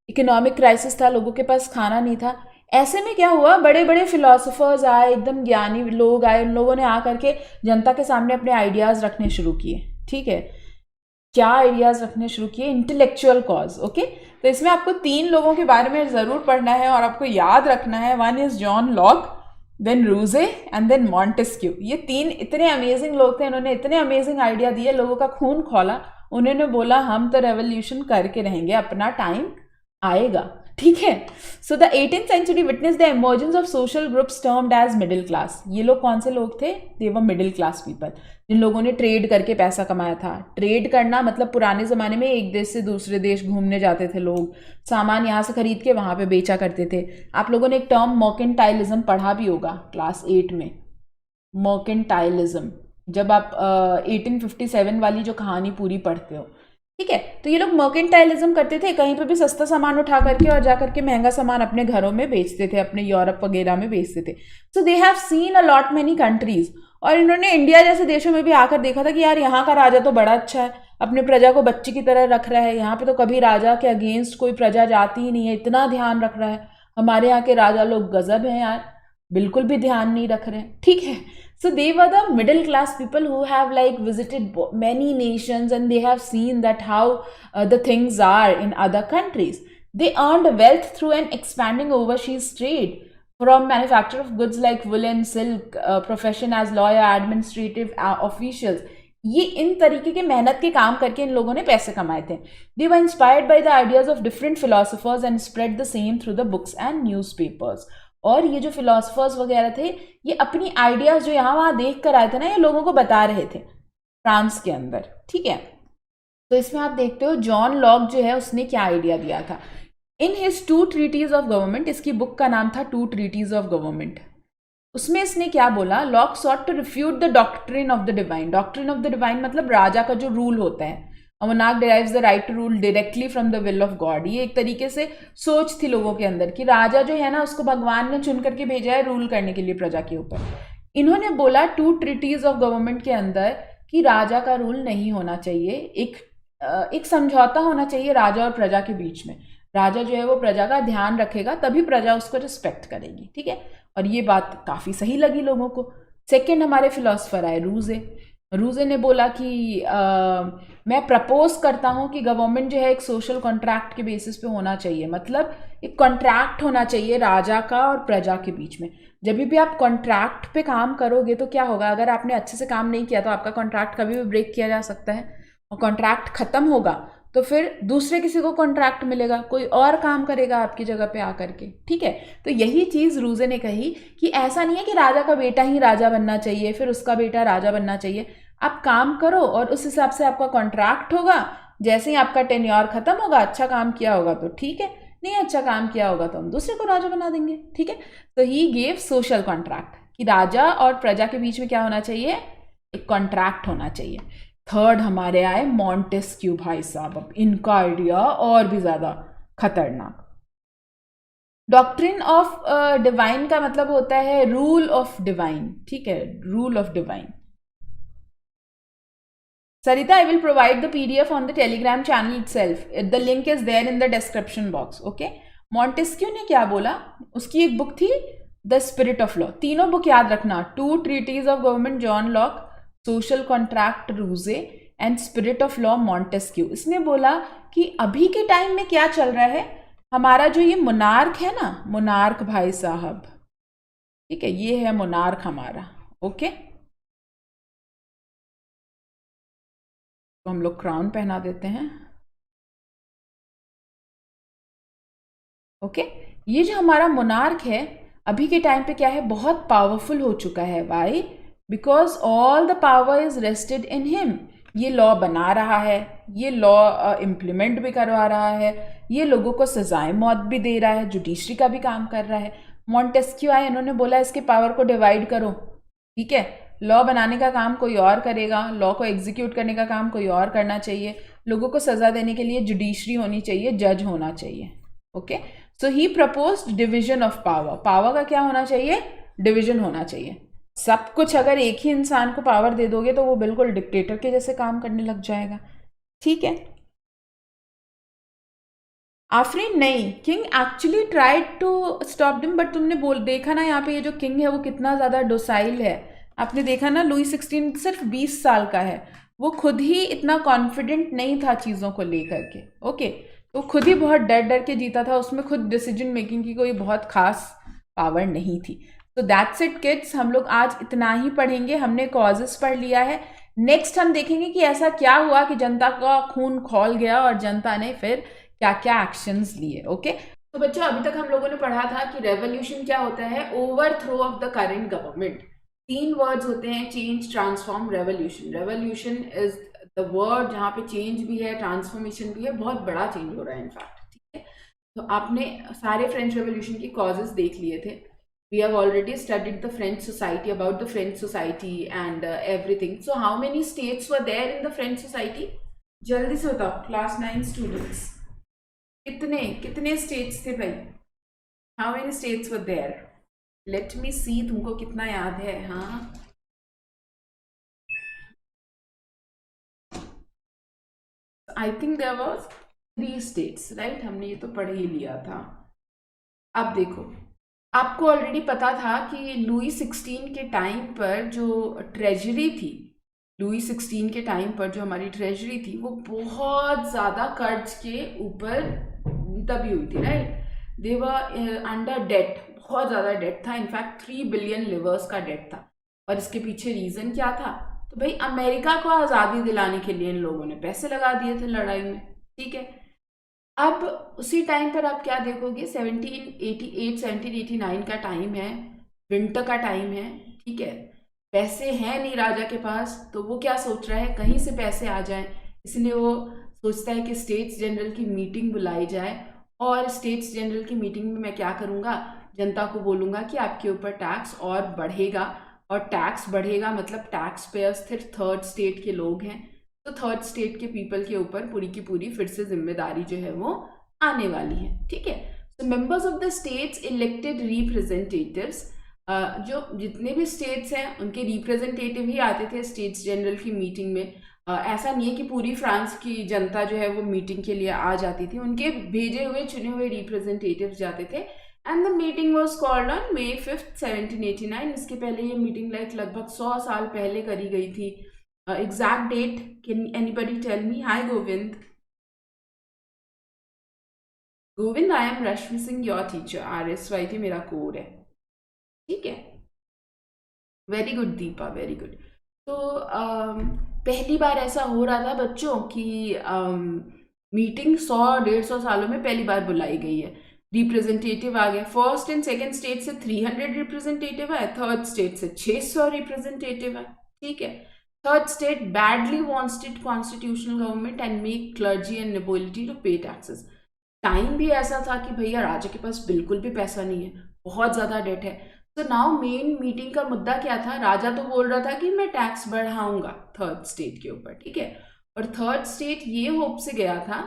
इकोनॉमिक क्राइसिस था, लोगों के पास खाना नहीं था। ऐसे में क्या हुआ, बड़े बड़े फिलोसोफर्स आए, एकदम ज्ञानी लोग आए, उन लोगों ने आकर के जनता के सामने अपने आइडियाज़ रखने शुरू किए। ठीक है, क्या आइडियाज़ रखने शुरू किए, इंटेलेक्चुअल कॉज। ओके, तो इसमें आपको 3 लोगों के बारे में ज़रूर पढ़ना है और आपको याद रखना है। One is John Locke, then Rousseau and then Montesquieu. ये 3 इतने अमेजिंग लोग थे, इन्होंने इतने अमेजिंग आइडिया दिए, लोगों का खून खौला। उन्होंने बोला हम तो रेवोल्यूशन करके रहेंगे, अपना टाइम आएगा। ठीक है, so the 18th century witness the emergence of social groups termed as middle class. ये लोग कौन से लोग थे, they were middle class people, जिन लोगों ने ट्रेड करके पैसा कमाया था। ट्रेड करना मतलब पुराने ज़माने में एक देश से दूसरे देश घूमने जाते थे लोग, सामान यहाँ से खरीद के वहाँ पे बेचा करते थे। आप लोगों ने एक टर्म मर्केंटाइलिज्म पढ़ा भी होगा क्लास 8 में, मर्केंटाइलिज्म, जब आप 1857 वाली जो कहानी पूरी पढ़ते हो। ठीक है, तो ये लोग मर्केंटाइलिज्म करते थे, कहीं पे भी सस्ता सामान उठा करके और जा करके महंगा सामान अपने घरों में बेचते थे, अपने यूरोप वगैरह में बेचते थे। So they have seen a lot many countries. और इन्होंने इंडिया जैसे देशों में भी आकर देखा था कि यार यहाँ का राजा तो बड़ा अच्छा है, अपने प्रजा को बच्ची की तरह रख रहा है, यहाँ पे तो कभी राजा के अगेंस्ट कोई प्रजा जाती ही नहीं है, इतना ध्यान रख रहा है। हमारे यहाँ के राजा लोग गजब हैं यार, बिल्कुल भी ध्यान नहीं रख रहे हैं। ठीक है, So they were the middle class people who have like visited many nations, and they have seen that how the things are in other countries. They earned wealth through an expanding overseas trade, from manufacture of goods like woolen, silk, profession as lawyer, administrative officials. ये इन तरीके के मेहनत के काम करके इन लोगों ने पैसे कमाए थे. They were inspired by the ideas of different philosophers and spread the same through the books and newspapers. और ये जो फिलोसफर्स वगैरह थे, ये अपनी आइडियाज जो यहाँ वहाँ देख कर आए थे ना, ये लोगों को बता रहे थे फ्रांस के अंदर. ठीक है, तो इसमें आप देखते हो जॉन लॉक जो है उसने क्या आइडिया दिया था. In his 2 treaties of government, इसकी बुक का नाम था 2 ट्रीटीज ऑफ गवर्नमेंट. उसमें इसने क्या बोला, Locke sought to refute the doctrine of the divine. Doctrine of the divine मतलब राजा का जो रूल होता है. Monarch derives the right to rule directly from the will of God. ये एक तरीके से सोच थी लोगों के अंदर कि राजा जो है ना, उसको भगवान ने चुन करके भेजा है रूल करने के लिए प्रजा के ऊपर. इन्होंने बोला 2 ट्रीटीज ऑफ गवर्नमेंट के अंदर कि राजा का रूल नहीं होना चाहिए, एक समझौता होना चाहिए राजा और प्रजा के बीच में. राजा जो है वो प्रजा का ध्यान रखेगा, तभी प्रजा उसको रिस्पेक्ट करेगी. ठीक है, और ये बात काफ़ी सही लगी लोगों को. सेकेंड हमारे फिलोसफर आए रूजे. रूजे ने बोला कि मैं प्रपोज करता हूँ कि गवर्नमेंट जो है एक सोशल कॉन्ट्रैक्ट के बेसिस पे होना चाहिए. मतलब एक कॉन्ट्रैक्ट होना चाहिए राजा का और प्रजा के बीच में. जब भी आप कॉन्ट्रैक्ट पे काम करोगे तो क्या होगा, अगर आपने अच्छे से काम नहीं किया तो आपका कॉन्ट्रैक्ट कभी भी ब्रेक किया जा सकता है, और कॉन्ट्रैक्ट खत्म होगा तो फिर दूसरे किसी को कॉन्ट्रैक्ट मिलेगा, कोई और काम करेगा आपकी जगह पे आकर के. ठीक है, तो यही चीज़ रूजे ने कही कि ऐसा नहीं है कि राजा का बेटा ही राजा बनना चाहिए, फिर उसका बेटा राजा बनना चाहिए. आप काम करो और उस हिसाब से आपका कॉन्ट्रैक्ट होगा. जैसे ही आपका टेन्योर खत्म होगा, अच्छा काम किया होगा तो ठीक है, नहीं अच्छा काम किया होगा तो हम दूसरे को राजा बना देंगे. ठीक है, तो ही गेव सोशल कॉन्ट्रैक्ट कि राजा और प्रजा के बीच में क्या होना चाहिए, एक कॉन्ट्रैक्ट होना चाहिए. थर्ड हमारे आए मॉन्टेस्क्यू भाई साहब. अब इनका आइडिया और भी ज़्यादा खतरनाक. डॉक्ट्रिन ऑफ डिवाइन का मतलब होता है रूल ऑफ डिवाइन. ठीक है, rule of divine. Sarita, I will provide the PDF on the Telegram channel itself. The link is there in the description box. Okay? Montesquieu ने क्या बोला, उसकी एक बुक थी द स्पिरिट ऑफ लॉ. तीनों book याद रखना, 2 treaties of government John Locke, social contract Rousseau and spirit of law Montesquieu. इसने बोला कि अभी के टाइम में क्या चल रहा है, हमारा जो ये मोनार्क है ना, मोनार्क भाई साहब, ठीक है, ये है मोनार्क हमारा. ओके, तो हम लोग क्राउन पहना देते हैं. ओके, ये जो हमारा मोनार्क है अभी के टाइम पे क्या है, बहुत पावरफुल हो चुका है. Why? Because all the power is rested in him. ये लॉ बना रहा है, ये लॉ इम्प्लीमेंट भी करवा रहा है, ये लोगों को सजाए मौत भी दे रहा है, जुडिशरी का भी काम कर रहा है. मॉन्टेस्क्यू आए, इन्होंने बोला इसके पावर को डिवाइड करो. ठीक है, लॉ बनाने का काम कोई और करेगा, लॉ को एग्जीक्यूट करने का काम कोई और करना चाहिए, लोगों को सज़ा देने के लिए जुडिशरी होनी चाहिए, जज होना चाहिए. Okay, so he proposed division of power. Power का क्या होना चाहिए, डिवीजन होना चाहिए. सब कुछ अगर एक ही इंसान को पावर दे दोगे तो वो बिल्कुल डिक्टेटर के जैसे काम करने लग जाएगा. ठीक है, आफरीन नहीं, king actually tried to stop him, but तुमने देखा ना यहाँ पे ये जो किंग है वो कितना ज़्यादा डोसाइल है. आपने देखा ना, लुई 16 सिर्फ 20 साल का है, वो खुद ही इतना कॉन्फिडेंट नहीं था चीज़ों को लेकर के. ओके, तो खुद ही बहुत डर डर के जीता था, उसमें खुद डिसीजन मेकिंग की कोई बहुत खास पावर नहीं थी. तो दैट्स इट किड्स, हम लोग आज इतना ही पढ़ेंगे. हमने कॉजेस पढ़ लिया है. नेक्स्ट हम देखेंगे कि ऐसा क्या हुआ कि जनता का खून खौल गया और जनता ने फिर क्या क्या एक्शंस लिए. ओके, तो बच्चों अभी तक हम लोगों ने पढ़ा था कि रेवोल्यूशन क्या होता है, overthrow of the current government. 3 words होते हैं, change, transform, revolution. Revolution is the word जहाँ पे चेंज भी है, ट्रांसफॉर्मेशन भी है, बहुत बड़ा चेंज हो रहा है इनफैक्ट. ठीक है, तो आपने सारे फ्रेंच रेवोल्यूशन के कॉजेज देख लिए थे. We have already studied the French society, about the French society and everything. So how many states were there in the French society? जल्दी से बताओ क्लास 9 स्टूडेंट्स, कितने कितने स्टेट्स थे भाई? How many states were there? Let me see तुमको कितना याद है. हाँ, I think there was 3 states, right? हमने ये तो पढ़ ही लिया था. अब देखो, आपको ऑलरेडी पता था कि लुई 16 के टाइम पर जो ट्रेजरी थी, लुई 16 के टाइम पर जो हमारी ट्रेजरी थी वो बहुत ज़्यादा कर्ज के ऊपर दबी हुई थी, right. They were under debt, बहुत ज़्यादा डेट था, इनफैक्ट 3 बिलियन लिवर्स का डेट था। और इसके पीछे रीज़न क्या था? तो भाई अमेरिका को आज़ादी दिलाने के लिए इन लोगों ने पैसे लगा दिए थे लड़ाई में, ठीक है। अब उसी टाइम पर आप क्या देखोगे, 1788 1789 का टाइम है, विंटर का टाइम है, ठीक है। पैसे हैं नहीं राजा के पास, तो वो क्या सोच रहा है, कहीं से पैसे आ जाएं, इसलिए वो सोचता है कि स्टेट्स जनरल की मीटिंग बुलाई जाए। और स्टेट्स जनरल की मीटिंग में मैं क्या करूँगा, जनता को बोलूँगा कि आपके ऊपर टैक्स और बढ़ेगा। और टैक्स बढ़ेगा मतलब टैक्स पेयर्स फिर थर्ड स्टेट के लोग हैं, तो थर्ड स्टेट के पीपल के ऊपर पूरी की पूरी फिर से जिम्मेदारी जो है वो आने वाली है, ठीक है। So members of the states elected representatives, जो जितने भी स्टेट्स हैं उनके रिप्रेजेंटेटिव ही आते थे स्टेट्स जनरल की मीटिंग में। ऐसा नहीं है कि पूरी फ्रांस की जनता जो है वो मीटिंग के लिए आ जाती थी, उनके भेजे हुए चुने हुए रिप्रेजेंटेटिव्स जाते थे। And the meeting was called on May 5th 1789। इसके पहले ये मीटिंग लगभग 100 साल पहले करी गई थी। Exact date, can anybody tell me? Hi Govind. Govind, I am Rashmi Singh, your teacher. RSYT मेरा कोड है, ठीक है। Very good Deepa, very good. तो पहली बार ऐसा हो रहा था बच्चों कि मीटिंग 100-150 सालों में पहली बार बुलाई गई है। रिप्रेजेंटेटिव आ गए, फर्स्ट एंड सेकंड स्टेट से 300 रिप्रेजेंटेटिव है, थर्ड स्टेट से 600 रिप्रेजेंटेटिव है, ठीक है। Third state badly wants it constitutional government and make clergy and nobility to pay taxes। Time भी ऐसा था कि भैया राजा के पास बिल्कुल भी पैसा नहीं है, बहुत ज़्यादा डेट है। तो नाउ मेन मीटिंग का मुद्दा क्या था, राजा तो बोल रहा था कि मैं टैक्स बढ़ाऊंगा थर्ड स्टेट के ऊपर, ठीक है। और थर्ड स्टेट ये होप से गया था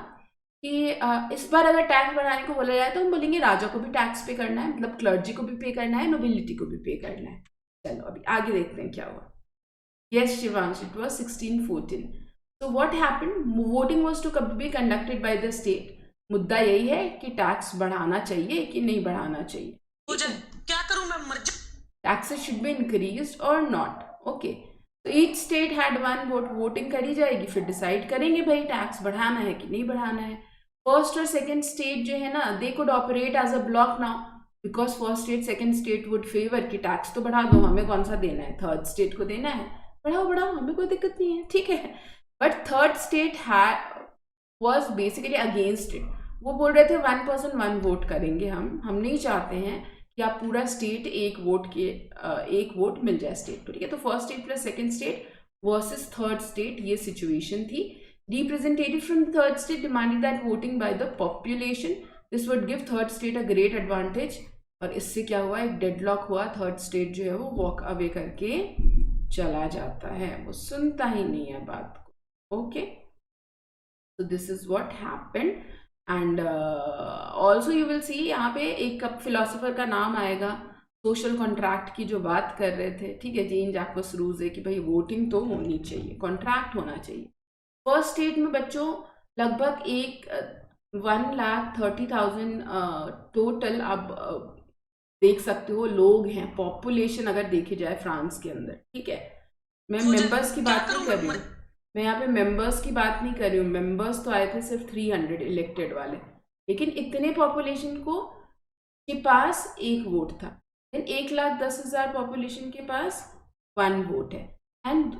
कि इस बार अगर टैक्स बढ़ाने को बोला जाए तो हम बोलेंगे राजा को भी टैक्स पे करना है, मतलब क्लर्जी को भी पे करना है, नोबिलिटी को भी पे करना है। चलो अभी आगे देखते हैं क्या हुआ। Yes Shivansh, it was 1614। So what happened? Voting was to be conducted by the state। मुद्दा यही है कि टैक्स बढ़ाना चाहिए कि नहीं बढ़ाना चाहिए, मुझे क्या करूं मैं मर जा। टैक्सेस शुड बी इंक्रीज्ड और नॉट, ओके। तो each state had one vote, voting करी जाएगी, फिर डिसाइड करेंगे भाई टैक्स बढ़ाना है कि नहीं बढ़ाना है। फर्स्ट और सेकंड स्टेट जो है ना, they could operate as a bloc now, because first state second state would favour कि टैक्स तो बढ़ा दो, हमें कौन सा देना है, थर्ड स्टेट को देना है, बढ़ाओ बढ़ाओ, हमें कोई दिक्कत नहीं है, ठीक है। But third state was basically against it. वो बोल रहे थे 1 person 1 वोट करेंगे, हम नहीं चाहते हैं कि आप पूरा स्टेट एक वोट मिल जाए स्टेट को, ठीक है। तो first state plus second state versus third state, ये सिचुएशन थी। Representative from third state demanded that voting by the population, this would give third state a great advantage. और इससे क्या हुआ, एक डेडलॉक हुआ, थर्ड स्टेट जो है वो वॉक अवे करके चला जाता है, वो सुनता ही नहीं है बात को, okay. So this is what happened and also you will see यहाँ पे एक फिलोसोफर का नाम आएगा, सोशल कॉन्ट्रैक्ट की जो बात कर रहे थे, ठीक है, जीन जैक्वस रूजे, कि भाई वोटिंग तो होनी चाहिए, कॉन्ट्रैक्ट होना चाहिए। फर्स्ट स्टेट में बच्चों लगभग 1,30,000 टोटल अब देख सकते हो लोग हैं, पॉपुलेशन अगर देखी जाए फ्रांस के अंदर, ठीक है। मैं मेंबर्स की बात नहीं कर रही हूँ, मैं यहाँ पे मेंबर्स की बात नहीं कर रही हूँ, मेंबर्स तो आए थे सिर्फ 300 इलेक्टेड वाले, लेकिन इतने पॉपुलेशन के पास एक वोट था। 1,10,000 पॉपुलेशन के पास 1 वोट है, एंड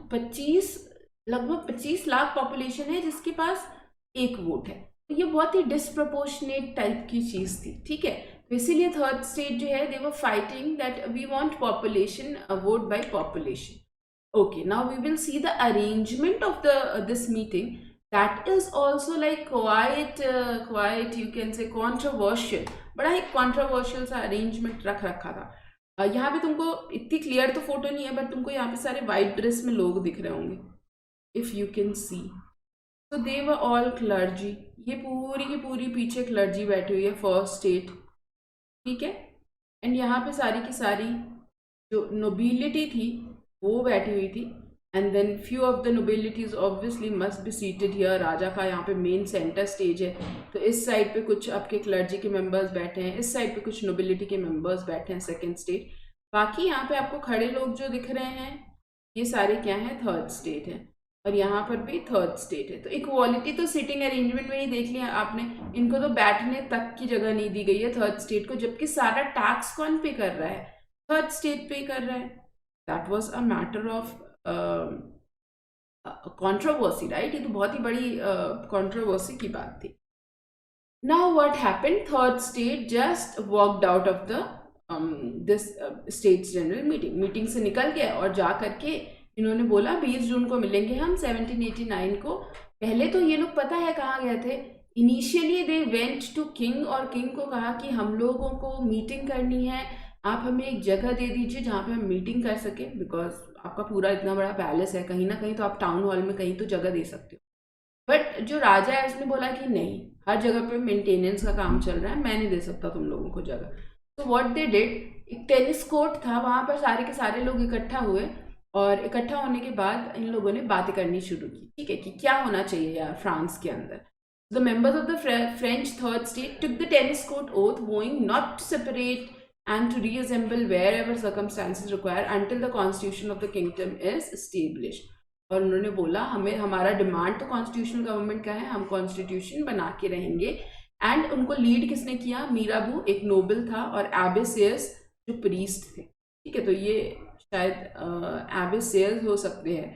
लगभग 25 लाख पॉपुलेशन है जिसके पास 1 वोट है। तो ये बहुत ही डिस्प्रपोर्शनेट टाइप की चीज़ थी, ठीक है। तो इसीलिए थर्ड स्टेट जो है, they were fighting that we want population, vote by population. Okay, now we will see the arrangement of this meeting. That is also like quite you can say controversial, बड़ा ही controversial सा arrangement रखा था। यहाँ पे तुमको इतनी clear तो photo नहीं है, बट तुमको यहाँ पे सारे वाइट ड्रेस में लोग दिख रहे होंगे, इफ यू कैन सी। तो दे वर ऑल क्लर्जी, ये पूरी की पूरी पीछे क्लर्जी बैठी हुई है, फर्स्ट स्टेट, ठीक है। एंड यहाँ पे सारी की सारी जो नोबिलिटी थी वो बैठी हुई थी, and then few of the nobilities obviously must be seated here. राजा का यहाँ पे मेन सेंटर स्टेज है, तो इस साइड पे कुछ आपके क्लर्जी के मेंबर्स बैठे हैं, इस साइड पे कुछ नोबिलिटी के मेंबर्स बैठे हैं, सेकंड स्टेज। बाकी यहाँ पे आपको खड़े लोग जो दिख रहे हैं ये सारे क्या हैं, थर्ड स्टेट है, और यहाँ पर भी थर्ड स्टेट है। तो इक्वालिटी तो सिटिंग अरेंजमेंट में ही देख लिया आपने, इनको तो बैठने तक की जगह नहीं दी गई है थर्ड स्टेट को, जबकि सारा टैक्स कौन पे कर रहा है, थर्ड स्टेट पे कर रहा है। That was a matter of controversy, right. ये तो बहुत ही बड़ी कंट्रोवर्सी की बात थी। Now what happened, third state just walked out of the this states general meeting से निकल गया, और जा करके इन्होंने बोला 20 जून को मिलेंगे हम 1789 को। पहले तो ये लोग पता है कहाँ गए थे, initially they went to king, और किंग को कहा कि हम लोगों को मीटिंग करनी है, आप हमें एक जगह दे दीजिए जहाँ पे हम मीटिंग कर सके, बिकॉज आपका पूरा इतना बड़ा पैलेस है, कहीं ना कहीं तो आप टाउन हॉल में कहीं तो जगह दे सकते हो। बट जो राजा है उसने बोला कि नहीं, हर जगह पे मेंटेनेंस का काम चल रहा है, मैं नहीं दे सकता तुम लोगों को जगह। तो व्हाट दे डिड, एक टेनिस कोर्ट था, वहाँ पर सारे के सारे लोग इकट्ठा हुए, और इकट्ठा होने के बाद इन लोगों ने बातें करनी शुरू की, ठीक है, कि क्या होना चाहिए यार फ्रांस के अंदर। The members of the French third state took the tennis court oath, vowing not to separate and to reassemble wherever circumstances require until the constitution of the kingdom is established। और उन्होंने बोला हमें, हमारा demand तो constitutional government का है, हम constitution बना के रहेंगे। एंड उनको लीड किसने किया, मीराबू एक नोबल था, और एबेसियस जो प्रीस्ट थे, ठीक है। तो ये शायद एबेसियस हो सकते हैं,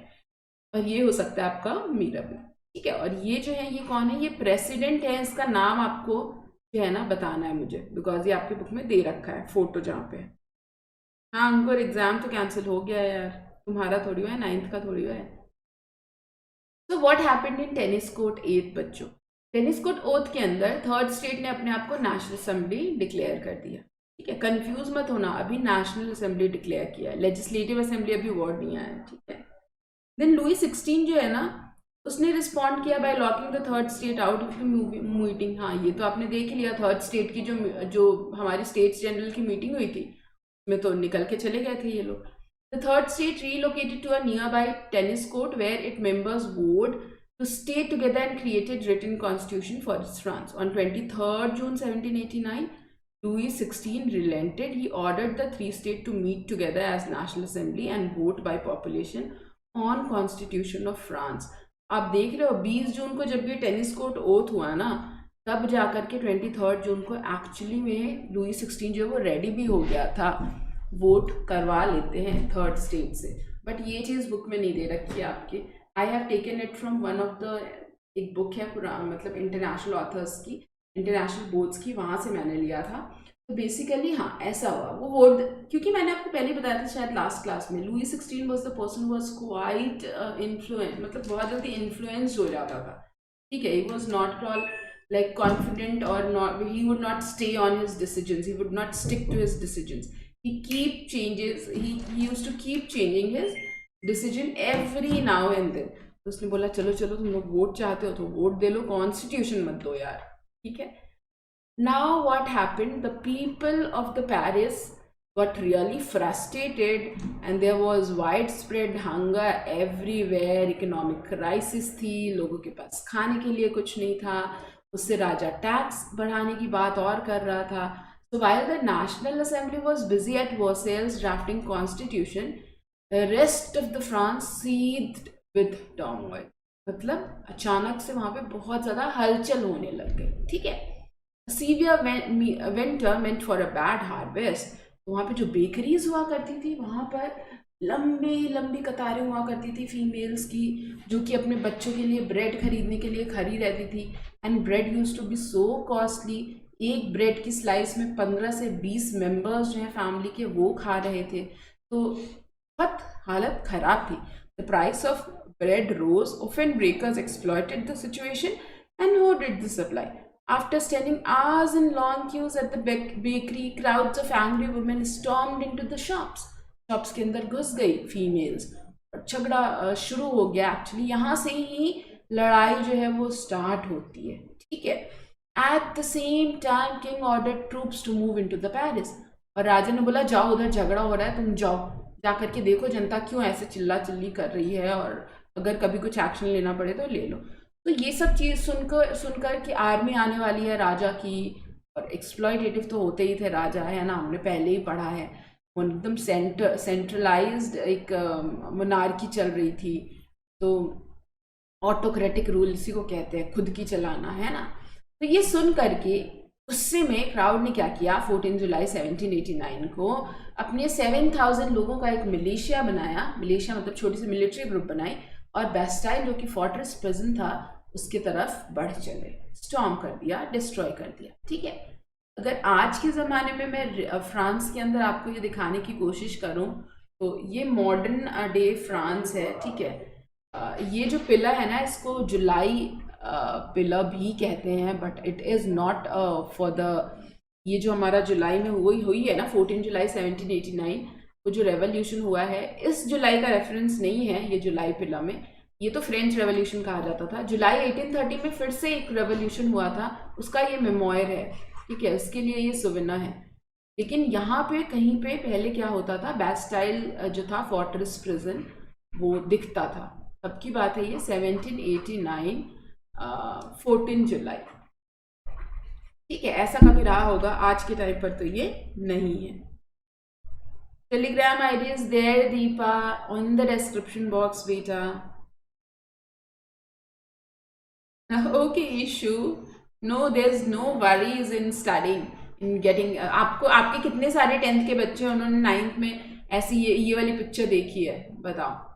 और ये हो सकता है आपका मीराबू, ठीक है। और ये जो है ये कौन है, ये प्रेसिडेंट है, इसका नाम आपको जो है ना बताना है मुझे, बिकॉज ये आपकी बुक में दे रखा है फोटो जहाँ पे। हाँ अंकुर, एग्जाम तो कैंसिल हो गया है यार, तुम्हारा थोड़ी हुआ है, 9th का थोड़ी हुआ है। तो what happened in tennis court 8 बच्चों, टेनिस कोर्ट ओथ के अंदर थर्ड स्टेट ने अपने आप को नेशनल असेंबली डिक्लेयर कर दिया, ठीक है। कंफ्यूज मत होना, अभी नेशनल असेंबली डिक्लेयर किया है, लेजिस्लेटिव असेंबली अभी वर्ड नहीं आया है, ठीक है। देन लुई 16 जो है ना, उसने रिस्पॉन्ड किया by locking the third state out of the meeting. हाँ ये तो आपने देख लिया, थर्ड स्टेट की जो हमारी स्टेट्स जनरल की मीटिंग हुई थी उसमें तो निकल के चले गए थे ये लोग। The third state relocated to a nearby tennis court where it members vote to stay together and created written constitution for France. On 23rd June 1789 Louis XVI relented. He ordered the three states to meet together as National Assembly and vote by population on Constitution of France। आप देख रहे हो 20 जून को जब ये tennis court oath हुआ ना, तब जाकर के 23rd जून को एक्चुअली में लुई 16 जो है वो रेडी भी हो गया था, वोट करवा लेते हैं थर्ड स्टेट से। बट ये चीज़ बुक में नहीं दे रखी है आपके। I have taken it from one of the, एक बुक है मतलब इंटरनेशनल ऑथर्स की, इंटरनेशनल बोर्ड्स की, वहाँ से मैंने लिया था। तो बेसिकली हाँ ऐसा हुआ, वो वोट, क्योंकि मैंने आपको पहले बताया था शायद लास्ट क्लास में, Louis 16 was the person was quite influence, मतलब बहुत जल्दी इन्फ्लुएंस हो जाता था, ठीक है। He was not all like confident or not, he would not stay on his decisions, he would not stick to his decisions, he used to keep changing his decision every now and then। तो उसने बोला चलो चलो तुम लोग vote चाहते हो तो वोट दे लो, कॉन्स्टिट्यूशन मत दो यार, ठीक है। Now what happened, the people of the Paris got really frustrated and there was widespread hunger everywhere, economic crisis थी, लोगों के पास खाने के लिए कुछ नहीं था, उससे राजा टैक्स बढ़ाने की बात और कर रहा था। So while the National Assembly was busy at Versailles drafting constitution, the rest of the France seethed with turmoil। मतलब अचानक से वहाँ पे बहुत ज़्यादा हलचल होने लग गई, ठीक है। Severe winter meant for a bad harvest। वहाँ पे जो बेकरीज हुआ करती थी वहाँ पर लंबी लंबी कतारें हुआ करती थी फीमेल्स की, जो कि अपने बच्चों के लिए ब्रेड खरीदने के लिए खड़ी रहती थी। And bread use to be so costly, एक ब्रेड की स्लाइस में 15 से 20 मेंबर्स जो हैं फैमिली के वो खा रहे थे, तो बहुत हालत खराब थी। The price of bread rose, often breakers exploited the situation and hoarded the supply. After standing hours in long queues at the bakery, crowds of angry women stormed into the shops। Shops के अंदर घुस गई females और झगड़ा शुरू हो गया। Actually यहाँ से ही लड़ाई जो है वो स्टार्ट होती है, ठीक है। At the same time king ordered troops to move into the Paris. और राजा ने बोला जाओ, उधर झगड़ा हो रहा है, तुम जाओ, जा करके देखो जनता क्यों ऐसे चिल्ला चिल्ली कर रही है, और अगर कभी कुछ एक्शन लेना पड़े तो ले लो। तो ये सब चीज़ सुनकर कि आर्मी आने वाली है राजा की, और एक्सप्लॉयटेटिव तो होते ही थे राजा, है ना, हमने पहले ही पढ़ा है। वो एकदम सेंट्रलाइज्ड एक मोनार्की चल रही थी, तो ऑटोक्रेटिक रूल इसी को कहते हैं, खुद की चलाना, है ना। तो ये सुन करके गुस्से में क्राउड ने क्या किया, 14 जुलाई 1789 को अपने 7000 लोगों का एक मिलिशिया बनाया। मिलिशिया मतलब छोटी सी मिलिट्री ग्रुप बनाई, और बेस्टाइल जो कि फोर्ट्रेस प्रिजन था उसके तरफ बढ़ चले, स्टॉर्म कर दिया, डिस्ट्रॉय कर दिया। ठीक है, अगर आज के ज़माने में मैं फ्रांस के अंदर आपको ये दिखाने की कोशिश करूं तो ये मॉडर्न डे फ्रांस है। ठीक है, ये जो पिलर है ना, इसको जुलाई पिलर भी कहते हैं, but it is not for the, ये जो हमारा जुलाई में हुई है ना 14 जुलाई 1789, वो जो रेवोल्यूशन हुआ है, इस जुलाई का रेफरेंस नहीं है ये जुलाई पिलर में। ये तो फ्रेंच रेवोल्यूशन कहा जाता था। जुलाई 1830 में फिर से एक रेवोल्यूशन हुआ था, उसका ये मेमोयर है। ठीक है, उसके लिए ये सुविना है। लेकिन यहाँ पे कहीं पे पहले क्या होता था, बेस्टाइल जो था फोर्ट्रेस प्रिजन, वो दिखता था। तब की बात है ये, 1789 14 जुलाई। ठीक है, ऐसा कभी रहा होगा, आज के टाइम पर तो ये नहीं है। Telegram ID is there Deepa on the description box बेटा। Okay issue, no there is no worries in studying, in getting. आपको, आपके कितने सारे 10th के बच्चे हैं उन्होंने 9th में ऐसी ये वाली पिक्चर देखी है, बताओ।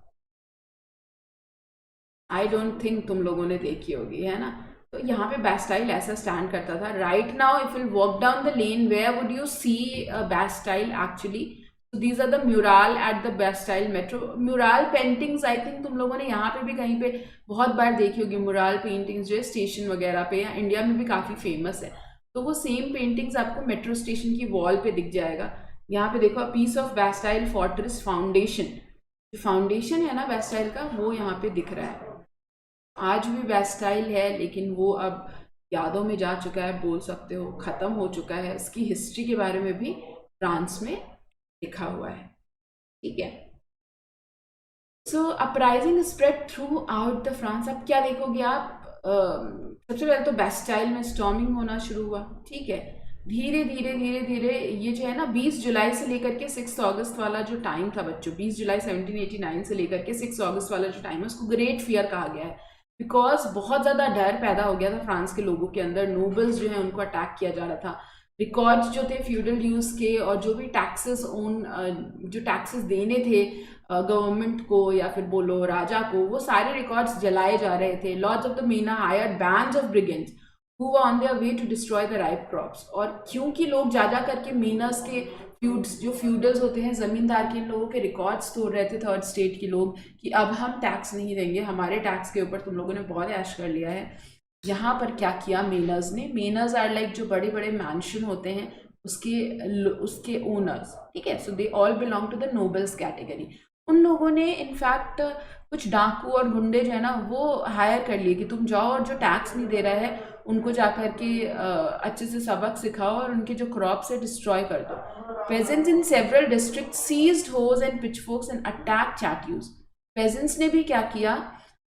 आई डोंट थिंक तुम लोगों ने देखी होगी, है ना। तो यहाँ पे बेस्टाइल ऐसा स्टैंड करता था। Right now if you walk down the lane, where would you see Bastille actually? So these are the mural at the Bastille Metro. Mural paintings I think तुम लोगों ने यहाँ पे भी कहीं पे बहुत बार देखी होगी। mural paintings जो है स्टेशन वगैरह पे, या इंडिया में भी काफ़ी फेमस है। तो वो सेम पेंटिंग्स आपको मेट्रो स्टेशन की वॉल पे दिख जाएगा। यहाँ पे देखो, piece of Bastille fortress foundation, जो फाउंडेशन है ना बेस्टाइल का, वो यहाँ पे दिख रहा है। आज भी बेस्टाइल है, लेकिन वो अब यादों में जा चुका है, बोल सकते हो ख़त्म हो चुका है। इसकी हिस्ट्री के बारे में भी फ्रांस में लिखा हुआ है। ठीक है, so uprising spread throughout the France. अब क्या देखोगे आप, सबसे पहले तो बेस्टाइल में स्टॉर्मिंग होना शुरू हुआ। ठीक है, धीरे धीरे धीरे धीरे ये जो है ना 20 जुलाई से लेकर के 6 अगस्त वाला जो टाइम था बच्चों, 20 जुलाई 1789 से लेकर के 6 अगस्त वाला जो टाइम है, उसको ग्रेट फियर कहा गया है। बिकॉज बहुत ज़्यादा डर पैदा हो गया था फ्रांस के लोगों के अंदर। नोबल्स जो है उनको अटैक किया जा रहा था। रिकॉर्ड्स जो थे फ्यूडल ड्यूज के, और जो भी टैक्सेस जो टैक्सेस देने थे गवर्नमेंट को या फिर बोलो राजा को, वो सारे रिकॉर्ड्स जलाए जा रहे थे। Lords of the manor hired bands of brigands who were on their way to destroy the ripe crops. और क्योंकि लोग जा करके मीनर्स के फ्यूड्स, जो फ्यूडल्स होते हैं ज़मींदार के, इन लोगों के रिकॉर्ड्स तोड़ रहे थे थर्ड स्टेट के लोग, कि अब हम टैक्स नहीं देंगे, हमारे टैक्स के ऊपर तुम लोगों ने बहुत ऐश कर लिया है। यहाँ पर क्या किया मेनर्स ने, मेनर्स आर लाइक जो बड़े बड़े मैंशन होते हैं उसके ओनर्स। ठीक है, so they all belong to the nobles category. उन लोगों ने इनफैक्ट कुछ डाकू और गुंडे जो है ना, वो हायर कर लिए कि तुम जाओ और जो टैक्स नहीं दे रहा है उनको जा कर के अच्छे से सबक सिखाओ और उनके जो क्रॉप्स है डिस्ट्रॉय कर दो। Peasants in several district seized hoes and pitchforks and attack chateaux. Peasants ने भी क्या किया,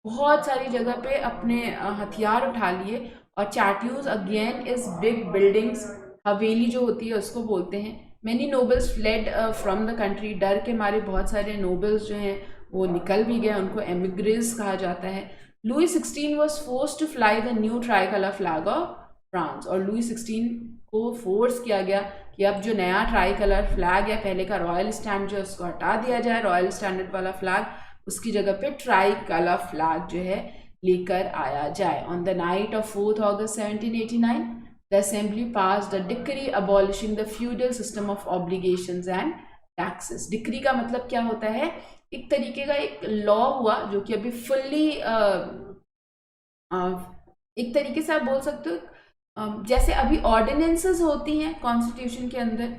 बहुत सारी जगह पे अपने हथियार उठा लिए, और चाट्यूज अगेन इज बिग बिल्डिंग्स, हवेली जो होती है उसको बोलते हैं। Many nobles fled from the country, डर के मारे बहुत सारे नोबल्स जो हैं वो निकल भी गए, उनको एमिग्रेस कहा जाता है। Louis 16 was force to fly the new tricolour flag of France, और लुई 16 को फोर्स किया गया कि अब जो नया ट्राई कलर फ्लैग है, पहले का रॉयल स्टैंड जो है उसको हटा दिया जाए, रॉयल स्टैंडर्ड वाला फ्लैग, उसकी जगह पे ट्राई कलर फ्लैग जो है लेकर आया जाए। On the night of 4 August 1789 the assembly passed a decree abolishing the feudal system of obligations and taxes. Decree का मतलब क्या होता है, एक तरीके का एक लॉ हुआ जो कि अभी फुल्ली एक तरीके से आप बोल सकते हो जैसे अभी ऑर्डिनेंसेस होती हैं कॉन्स्टिट्यूशन के अंदर,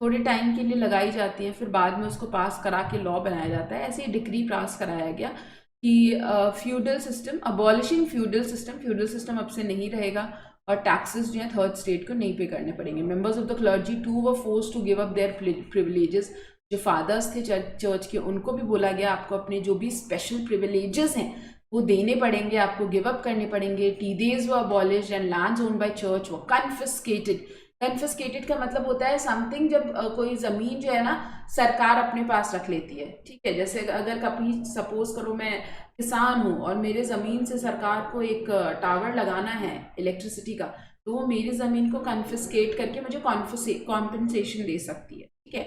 थोड़े टाइम के लिए लगाई जाती हैं, फिर बाद में उसको पास करा के लॉ बनाया जाता है। ऐसे ही डिक्री पास कराया गया कि feudal system, abolishing feudal system अब से नहीं रहेगा, और टैक्सेस जो है थर्ड स्टेट को नहीं पे करने पड़ेंगे। Members of the clergy too were force to give up their privileges. जो फादर्स थे चर्च के, उनको भी बोला गया आपको अपने जो भी स्पेशल प्रिविलेजेस हैं वो देने पड़ेंगे, आपको गिव अप करने पड़ेंगे। टी डेज वो abolished and lands owned by church वो कन्फिस्केटेड। कन्फिस्केटेड का मतलब होता है समथिंग, जब कोई ज़मीन जो है ना सरकार अपने पास रख लेती है, ठीक है। जैसे अगर कभी सपोज करो मैं किसान हूँ और मेरे ज़मीन से सरकार को एक टावर लगाना है इलेक्ट्रिसिटी का, तो वो मेरी ज़मीन को कन्फिस्केट करके मुझे कॉम्पनसेशन दे सकती है, ठीक है।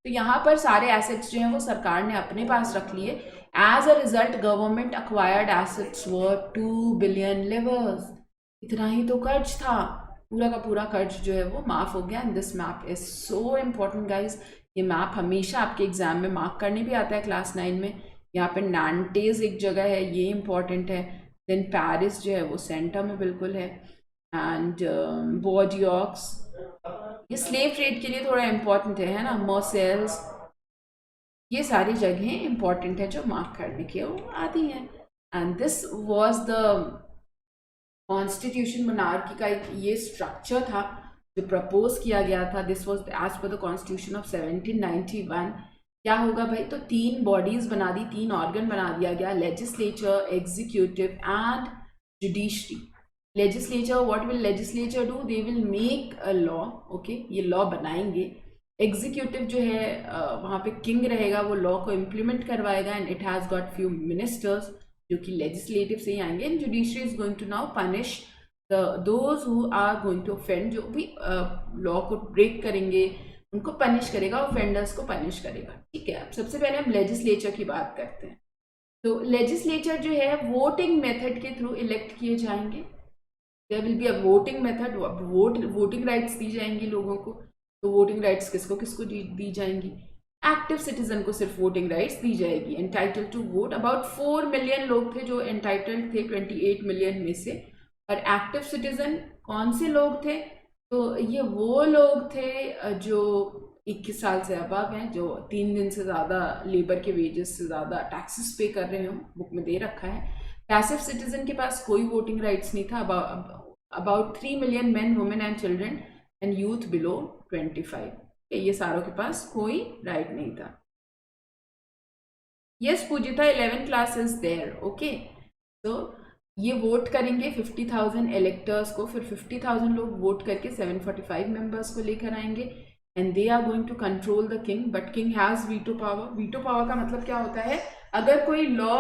तो यहाँ पर सारे एसेट्स जो हैं वो सरकार ने अपने पास रख लिए। As a result government acquired assets worth 2 billion livres. इतना ही तो कर्ज था, पूरा का पूरा कर्ज जो है वो माफ़ हो गया। And this map is so important guys. ये मैप हमेशा आपके एग्जाम में मार्क करने भी आता है क्लास 9 में। यहाँ पे नांटेज एक जगह है, ये इंपॉर्टेंट है। देन पेरिस जो है वो सेंटर में बिल्कुल है। एंड बॉर्डियोक्स, ये स्लेव ट्रेड के लिए थोड़ा इंपॉर्टेंट है ना। मर्सेल्स, ये सारी जगहें इंपॉर्टेंट है जो मार्क करने की वो आती हैं। And this was the constitution. Monarchy का एक ये स्ट्रक्चर था जो प्रपोज किया गया था। This was as per the constitution of 1791। क्या होगा भाई, तो 3 बॉडीज बना दी, 3 ऑर्गन बना दिया गया, legislature, executive and judiciary. Legislature, what will legislature do, they will make a law, okay, ये लॉ बनाएंगे। एग्जीक्यूटिव जो है वहाँ पे किंग रहेगा, वो लॉ को इम्प्लीमेंट करवाएगा। And it has got few ministers जो कि लेजिस्लेटिव से ही आएंगे। And judiciary is going to now punish those who are going to offend, जो भी लॉ को ब्रेक करेंगे उनको पनिश करेगा, ऑफेंडर्स को पनिश करेगा, ठीक है। अब सबसे पहले हम लेजिस्लेचर की बात करते हैं। तो लेजिस्लेचर जो है वोटिंग मेथड के थ्रू इलेक्ट किए जाएंगे। There will be a voting method, voting rights दी जाएंगी लोगों को। तो वोटिंग राइट्स किसको किसको दी जाएंगी, एक्टिव सिटीजन को सिर्फ वोटिंग राइट्स दी जाएगी। Entitled to vote about 4 million लोग थे जो एंटाइटल्ड थे 28 मिलियन में से। और एक्टिव सिटीजन कौन से लोग थे, तो ये वो लोग थे जो 21 साल से अबव हैं, जो 3 दिन से ज़्यादा लेबर के वेजेस से ज़्यादा टैक्सेस पे कर रहे हो, बुक में दे रखा है। पैसिव सिटीजन के पास कोई वोटिंग राइट्स नहीं था। About 3 million man, women and children and youth below 25, ये सारों के पास कोई राइट नहीं था। Yes Pujita, 11 class is there, okay. तो ये वोट करेंगे 50,000 इलेक्टर्स को, फिर 50,000 लोग वोट करके 745 मेंबर्स को लेकर आएंगे। And they are going to control the king, but king has veto power. Veto power का मतलब क्या होता है, अगर कोई लॉ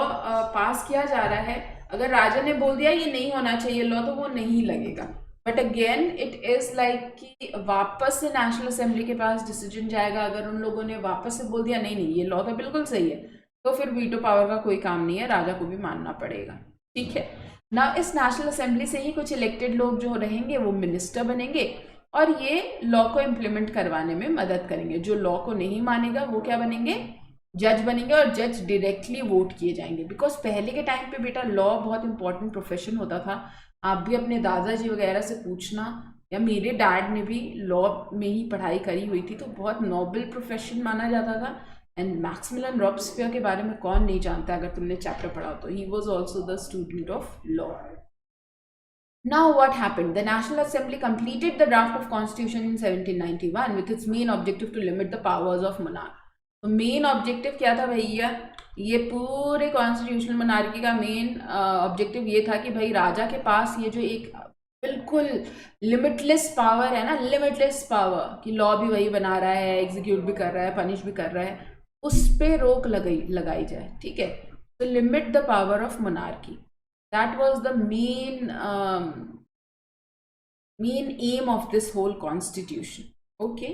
पास किया जा रहा है, अगर राजा ने बोल दिया ये नहीं होना चाहिए लॉ, तो वो नहीं लगेगा। But again it is like कि वापस से नेशनल असेंबली के पास डिसीजन जाएगा। अगर उन लोगों ने वापस से बोल दिया नहीं नहीं ये लॉ तो बिल्कुल सही है, तो फिर वीटो पावर का कोई काम नहीं है, राजा को भी मानना पड़ेगा, ठीक है ना। इस नेशनल असेंबली से ही कुछ इलेक्टेड लोग जो रहेंगे वो मिनिस्टर बनेंगे और ये लॉ को इम्प्लीमेंट करवाने में मदद करेंगे। जो लॉ को नहीं मानेगा वो क्या बनेंगे, जज बनेंगे। और जज डायरेक्टली वोट किए जाएंगे, बिकॉज पहले के टाइम पे बेटा लॉ बहुत इंपॉर्टेंट प्रोफेशन होता था। आप भी अपने दादाजी वगैरह से पूछना, या मेरे डैड ने भी लॉ में ही पढ़ाई करी हुई थी, तो बहुत नोबल प्रोफेशन माना जाता था। एंड मैक्सिमिलियन रॉबस्पियर के बारे में कौन नहीं जानता, अगर तुमने चैप्टर पढ़ा हो तो। He was also the student of law. Now what happened? The National Assembly completed the draft of Constitution in 1791 with its main objective to limit the powers of monarch. तो मेन ऑब्जेक्टिव क्या था भैया, ये पूरे constitutional monarchy का main objective ये था कि भाई राजा के पास ये जो एक बिल्कुल लिमिटलेस पावर है ना, लिमिटलेस पावर कि लॉ भी वही बना रहा है, एग्जीक्यूट भी कर रहा है, पनिश भी कर रहा है, उस पे रोक लगाई जाए, ठीक है। तो limit the power of monarchy, that was the main aim of this whole constitution, okay.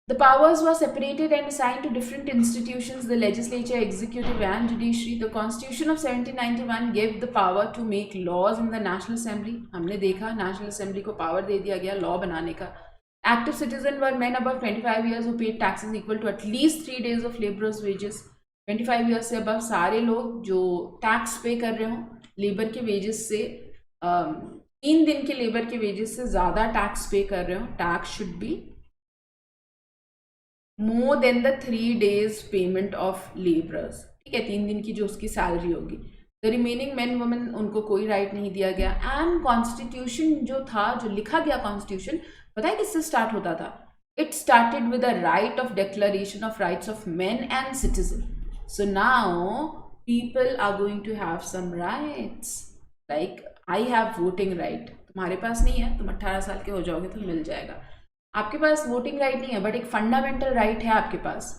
The powers were separated and assigned to different institutions, the legislature, executive and judiciary. The constitution of 1791 gave the power to make laws in the national assembly. हमने देखा national assembly को power दे दिया गया law बनाने का। Active citizen were men above 25 years who paid taxes equal to at least 3 days of laborers' wages. 25 years से अब सारे लोग जो टैक्स पे कर रहे हो लेबर के वेजेस से, 3 दिन के लेबर के वेजेस से ज़्यादा टैक्स पे कर रहे हो, tax should be more than the 3 days payment of labourers, ठीक है, 3 दिन की जो उसकी सैलरी होगी। द रिमेनिंग मैन वुमेन उनको कोई राइट नहीं दिया गया। एंड कॉन्स्टिट्यूशन जो था, जो लिखा गया कॉन्स्टिट्यूशन, पता है किससे स्टार्ट होता था, It started with a right of declaration of rights of men and citizen. So now people are going to have some rights. Like I have voting right. तुम्हारे पास नहीं है, तुम 18 साल के हो जाओगे तो मिल जाएगा. आपके पास वोटिंग राइट नहीं है, बट एक फंडामेंटल राइट है आपके पास.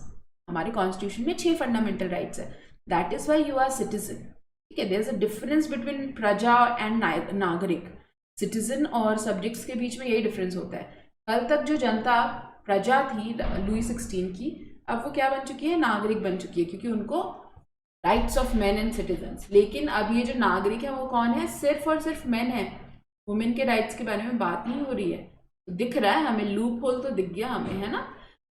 हमारे कॉन्स्टिट्यूशन में 6 फंडामेंटल राइट्स है. That is why you are citizen. ठीक है, there is a difference between प्रजा एंड नागरिक. सिटीजन और सब्जेक्ट्स के बीच में यही डिफरेंस होता है. कल तक जो जनता प्रजा थी लुई 16 की, अब वो क्या बन चुकी है? नागरिक बन चुकी है, क्योंकि उनको rights of man and citizens. लेकिन अब ये जो नागरिक है वो कौन है? सिर्फ और सिर्फ मैन है. वुमेन के राइट्स के बारे में बात नहीं हो रही है. तो दिख रहा है हमें, लूप होल तो दिख गया हमें, है ना.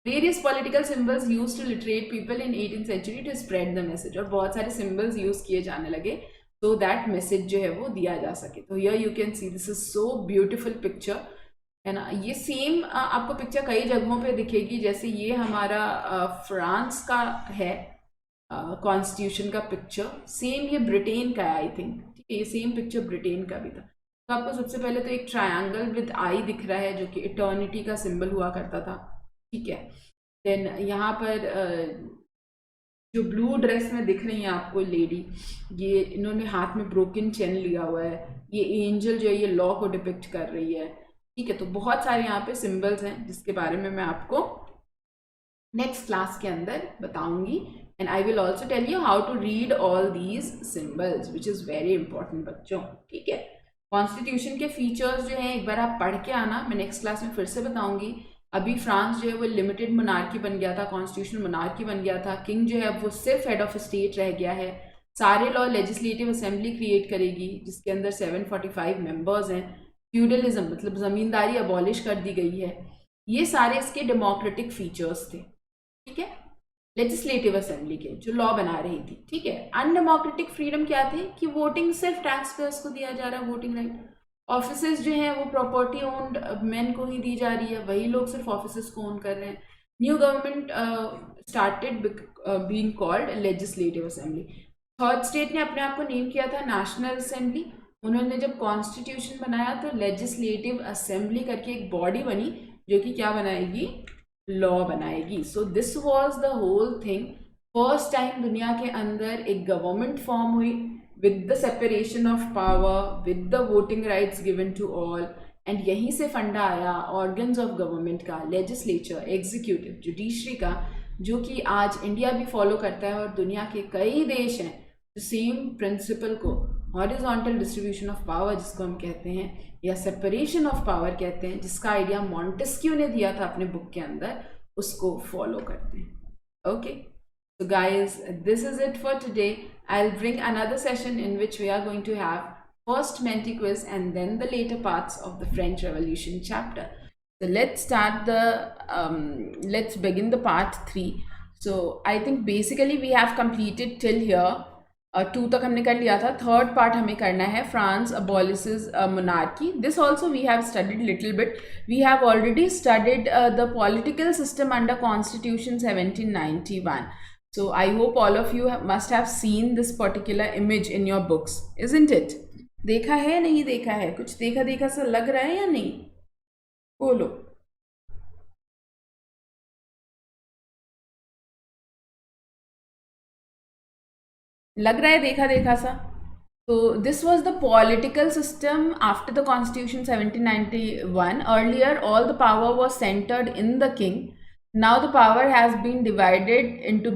Various political symbols use to literate people in 18th century to spread the message. और बहुत सारे सिंबल्स यूज किए जाने लगे सो दैट मैसेज जो है वो दिया जा सके. तो here you can see this is so beautiful picture, है ना. ये सेम आपको पिक्चर कई जगहों पे दिखेगी. जैसे ये हमारा फ्रांस का है कॉन्स्टिट्यूशन का पिक्चर. सेम ये ब्रिटेन का है आई थिंक. ठीक है, ये सेम पिक्चर ब्रिटेन का भी था. तो आपको सबसे पहले तो एक ट्रायंगल विद आई दिख रहा है जो कि इटर्निटी का सिंबल हुआ करता था. ठीक है, देन यहाँ पर जो ब्लू ड्रेस में दिख रही है आपको लेडी, ये इन्होंने हाथ में ब्रोकन चेन लिया हुआ है. ये एंजल जो है ये लॉ को डिपिक्ट कर रही है. ठीक है, तो बहुत सारे यहाँ पे सिंबल्स हैं जिसके बारे में मैं आपको नेक्स्ट क्लास के अंदर बताऊंगी. And I will also tell you how to read all these symbols which is very important बच्चों. ठीक है, कॉन्स्टिट्यूशन के फीचर्स जो हैं एक बार आप पढ़ के आना, मैं नेक्स्ट क्लास में फिर से बताऊंगी. अभी फ्रांस जो है वो लिमिटेड मोनार्की बन गया था, कॉन्स्टिट्यूशनल मोनार्की बन गया था. किंग जो है वो सिर्फ हेड ऑफ स्टेट रह गया है. सारे लॉ लेजिस्लेटिव असेंबली क्रिएट करेगी जिसके अंदर 745 मेंबर्स हैं. फ्यूडलिज्म मतलब ज़मींदारी अबॉलिश कर दी गई है. ये सारे इसके डेमोक्रेटिक फीचर्स थे. ठीक है, लेजिस्लेटिव असेंबली के जो लॉ बना रही थी. ठीक है, अनडेमोक्रेटिक फ्रीडम क्या थे कि वोटिंग सिर्फ टैक्स पेयर्स को दिया जा रहा है, वोटिंग राइट. ऑफिसेज जो हैं वो प्रॉपर्टी ओन्ड मैन को ही दी जा रही है, वही लोग सिर्फ ऑफिसेज को ओन कर रहे हैं. New government started being called legislative assembly. Third state ने अपने आप को नेम किया था नेशनल असेंबली. उन्होंने जब कॉन्स्टिट्यूशन बनाया तो लेजिस्लेटिव असेंबली करके एक बॉडी बनी जो कि क्या बनाएगी? लॉ बनाएगी. So this was the whole thing. First time दुनिया के अंदर एक गवर्नमेंट फॉर्म हुई with the separation of power, with the voting rights given to all. and यहीं से फंडा आया organs of government का, legislature, executive, judiciary का, जो कि आज इंडिया भी फॉलो करता है और दुनिया के कई देश हैं जो सेम प्रिंसिपल को, हॉरिजॉन्टल डिस्ट्रीब्यूशन ऑफ पावर जिसको हम कहते हैं, या सेपरेशन ऑफ पावर कहते हैं, जिसका आइडिया मॉन्टेस्क्यू ने दिया था अपने बुक के अंदर, उसको फॉलो करते हैं. Okay, so guys, this is it for today. I'll bring another session in which we are going to have first Menti quiz and then the later parts of the French Revolution chapter. So let's begin the part 3. So I think basically we have completed till here. 2 तक हमने कर लिया था. Third part हमें करना है France abolishes monarchy. This also we have studied little bit. We have already studied the political system under Constitution 1791. So I hope all of you must have seen this particular image in your books, isn't it? देखा है, नहीं देखा है? कुछ देखा देखा सा लग रहा है या नहीं? बोलो. लग रहा है देखा देखा सा. So this was the political system after the Constitution 1791. Earlier all the power was centered in the king. Now the power has been divided into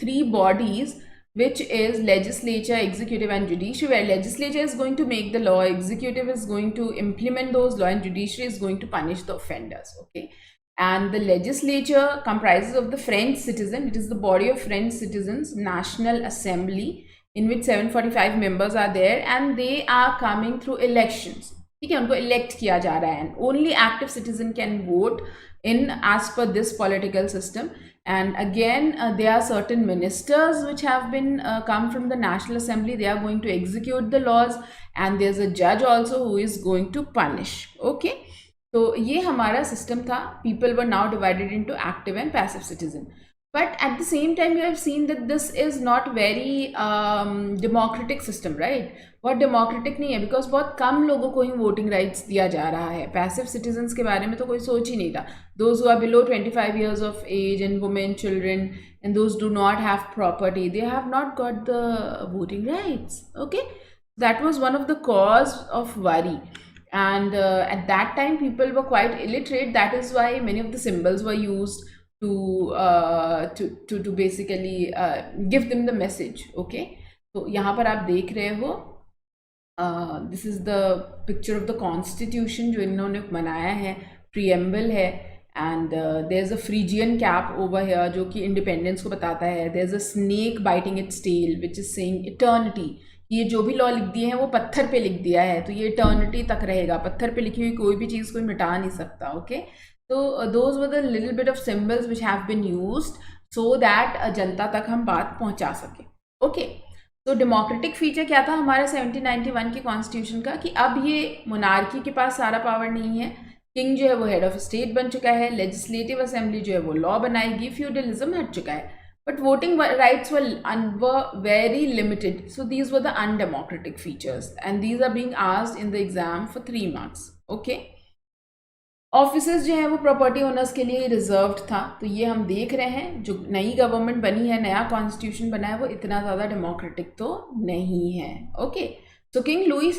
3 bodies, which is legislature, executive and judiciary, where legislature is going to make the law, executive is going to implement those law, and judiciary is going to punish the offenders. Okay, and the legislature comprises of the French citizen. It is the body of French citizens, National Assembly, in which 745 members are there and they are coming through elections. ठीक है, उनको elect किया जा रहा है, and only active citizen can vote in as per this political system. And again there are certain ministers which have been come from the National Assembly. They are going to execute the laws, and there's a judge also who is going to punish. Okay, तो ये हमारा system था. People were now divided into active and passive citizen. But at the same time you have seen that this is not very democratic system, right? बहुत democratic नहीं है, because बहुत कम लोगों को ही वोटिंग राइट्स दिया जा रहा है। पैसिव सिटीजन्स के बारे में तो कोई सोच ही नहीं रहा। Those who are below 25 years of age and women, children, and those do not have property, they have not got the voting rights. Okay, that was one of the cause of worry. And at that time people were quite illiterate. That is why many of the symbols were used to basically give them the message. Okay, तो यहाँ पर आप देख रहे हो, this is the picture of the constitution जो इन्होंने बनाया है, प्रीएम्बल है, and there is a Phrygian cap over here जो कि इंडिपेंडेंस को बताता है। There is a snake biting its tail which is saying eternity. ये जो भी लॉ लिख दिए हैं वो पत्थर पे लिख दिया है, तो ये इटर्निटी तक रहेगा। पत्थर पे लिखी हुई कोई भी चीज़ कोई मिटा नहीं सकता। ओके, तो those were the little bit of symbols which have been used so that जनता तक हम बात पहुंचा सके। ओके, तो डेमोक्रेटिक फीचर क्या था हमारे 1791 के कॉन्स्टिट्यूशन का, कि अब ये मोनार्की के पास सारा पावर नहीं है। किंग जो है वो हेड ऑफ स्टेट बन चुका है, लेजिस्लेटिव असेंबली जो है वो लॉ बनाएगी, फ्यूडलिज्म हट चुका है, but voting rights were very limited. So these were the undemocratic features and these are being asked in the exam for 3 marks। Okay, offices जो है वो प्रॉपर्टी ओनर्स के लिए रिजर्व्ड था। तो ये हम देख रहे हैं जो नई गवर्नमेंट बनी है, नया कॉन्स्टिट्यूशन बना है, वो इतना ज़्यादा डेमोक्रेटिक तो नहीं है। Okay, so King Louis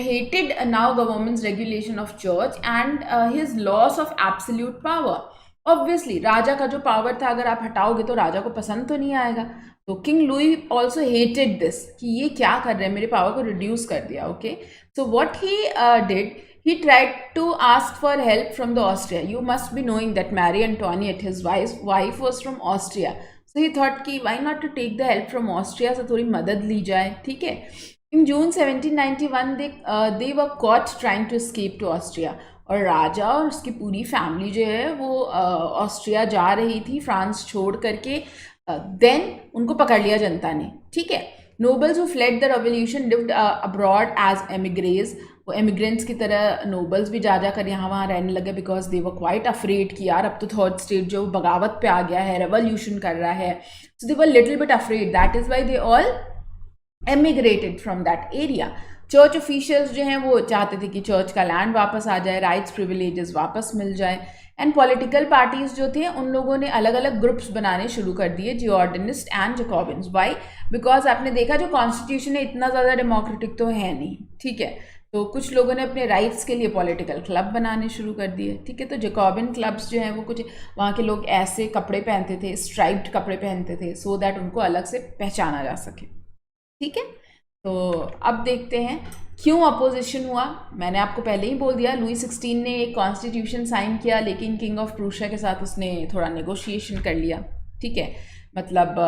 hated now government's regulation of church and his loss of absolute power. Obviously राजा का जो पावर था अगर आप हटाओगे तो राजा को पसंद तो नहीं आएगा। तो king Louis also hated this, कि ये क्या कर रहे हैं, मेरे पावर को रिड्यूस कर दिया। Okay, so what he did, he tried to ask for help from the Austria. You must be knowing that Marie Antoinette, his wife was from Austria. So he thought कि why not to take the help from Austria, से थोड़ी मदद ली जाए। ठीक है, in June 1791 they were caught trying to escape to Austria, और राजा और उसकी पूरी फैमिली जो है वो ऑस्ट्रिया जा रही थी फ्रांस छोड़ करके। देन उनको पकड़ लिया जनता ने। ठीक है, nobles who fled the revolution lived abroad as emigres. वो एमिग्रेंट्स की तरह नोबल्स भी जा कर यहाँ वहाँ रहने लगे, because they were quite afraid कि यार अब तो थर्ड स्टेट जो बगावत पे आ गया है, रेवोल्यूशन कर रहा है। So they were little bit afraid, that is why they all emigrated from that area. Church officials जो हैं वो चाहते थे कि चर्च का लैंड वापस आ जाए, राइट्स प्रिविलेजेस वापस मिल जाए। एंड पॉलिटिकल पार्टीज जो थे उन लोगों ने अलग अलग ग्रुप्स बनाने शुरू कर दिए, जियोर्डनिस्ट एंड जैकोबिन्स। वाई? बिकॉज आपने देखा जो कॉन्स्टिट्यूशन है इतना ज़्यादा डेमोक्रेटिक तो है नहीं। ठीक है, तो कुछ लोगों ने अपने राइट्स के लिए पॉलिटिकल क्लब बनाने शुरू कर दिए। ठीक है, तो जैकोबिन क्लब्स जो हैं वो कुछ वहाँ के लोग ऐसे कपड़े पहनते थे, स्ट्राइप्ड कपड़े पहनते थे, सो दैट उनको अलग से पहचाना जा सके। ठीक है, तो अब देखते हैं क्यों अपोजिशन हुआ। मैंने आपको पहले ही बोल दिया, लुई 16 ने एक कॉन्स्टिट्यूशन साइन किया, लेकिन किंग ऑफ प्रूशिया के साथ उसने थोड़ा नेगोशिएशन कर लिया। ठीक है, मतलब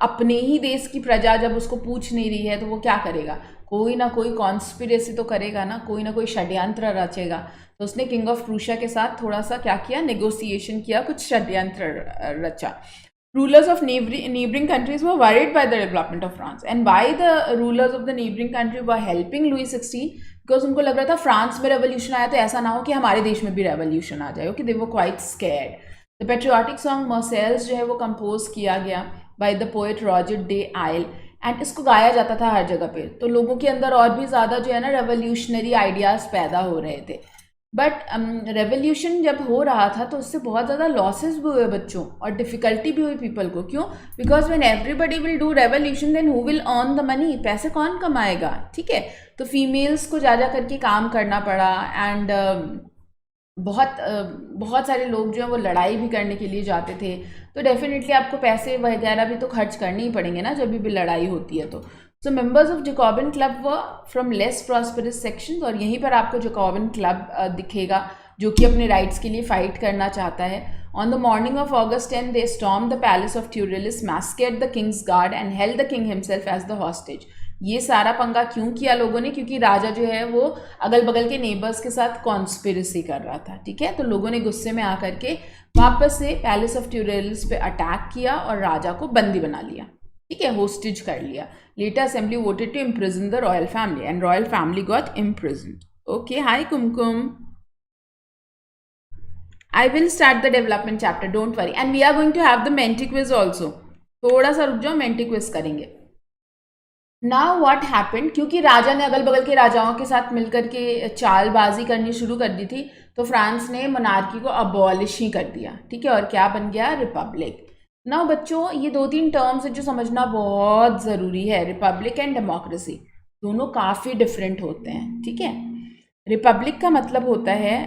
अपने ही देश की प्रजा जब उसको पूछ नहीं रही है तो वो क्या करेगा, कोई ना कोई कॉन्स्पिरेसी तो करेगा ना कोई षड्यंत्र रचेगा। तो उसने किंग ऑफ प्रूशिया के साथ थोड़ा सा क्या किया, नेगोशिएशन किया, कुछ षड्यंत्र रचा। Rulers of neighboring countries were worried by the development of France, and why the rulers of the neighboring country were helping Louis 16, because उनको लग रहा था फ्रांस में रेवोल्यूशन आया तो ऐसा ना हो कि हमारे देश में भी रेवोल्यूशन आ जाए। Okay, they were quite scared. The patriotic song Marseillaise जो है वो कंपोज किया गया by the poet Roger de Isle, and इसको गाया जाता था हर जगह पे, तो लोगों के अंदर और भी ज़्यादा जो है ना रेवोल्यूशनरी आइडियाज़ पैदा हो रहे थे। बट रेवोल्यूशन जब हो रहा था तो उससे बहुत ज़्यादा लॉसेस भी हुए बच्चों, और डिफ़िकल्टी भी हुई पीपल को। क्यों? Because when everybody will do revolution then who will earn the money, पैसे कौन कमाएगा। ठीक है, तो फीमेल्स को जा करके काम करना पड़ा, एंड बहुत सारे लोग जो हैं वो लड़ाई भी करने के लिए जाते थे, तो डेफिनेटली आपको पैसे वगैरह भी तो खर्च करने ही पड़ेंगे ना जब भी लड़ाई होती है। तो so members of Jacobin club were from less prosperous sections, और यहीं पर आपको जैकोबिन क्लब दिखेगा जो कि अपने राइट्स के लिए फाइट करना चाहता है। On the morning of August 10 they storm the palace of Tuileries, massacred the king's guard and held the king himself as the hostage. ये सारा पंगा क्यों किया लोगों ने? क्योंकि राजा जो है वो अगल बगल के नेबर्स के साथ कॉन्स्पिरेसी कर रहा था। ठीक है, तो लोगों ने गुस्से में आकर के वापस से पैलेस ऑफ ट्यूरिलिस पे अटैक किया और राजा को बंदी बना लिया। ठीक है, होस्टेज कर लिया। Later assembly voted to imprison the royal family and royal family got imprisoned. Okay, hi Kumkum, I will start the development chapter, don't worry, and we are going to have the Menti quiz also. थोड़ा सा रुक जाओ, Menti quiz करेंगे। Now what happened, क्योंकि राजा ने अगल बगल के राजाओं के साथ मिलकर के चालबाजी करनी शुरू कर दी थी, तो फ्रांस ने मोनार्की को अबॉलिश ही कर दिया, ठीक है, और क्या बन गया, रिपब्लिक। नाउ बच्चों ये दो तीन टर्म्स है जो समझना बहुत ज़रूरी है, रिपब्लिक एंड डेमोक्रेसी दोनों काफ़ी डिफरेंट होते हैं, ठीक है। रिपब्लिक का मतलब होता है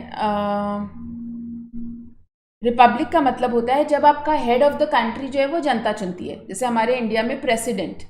रिपब्लिक का मतलब होता है जब आपका हेड ऑफ द कंट्री जो है वो जनता चुनती है, जैसे हमारे इंडिया में president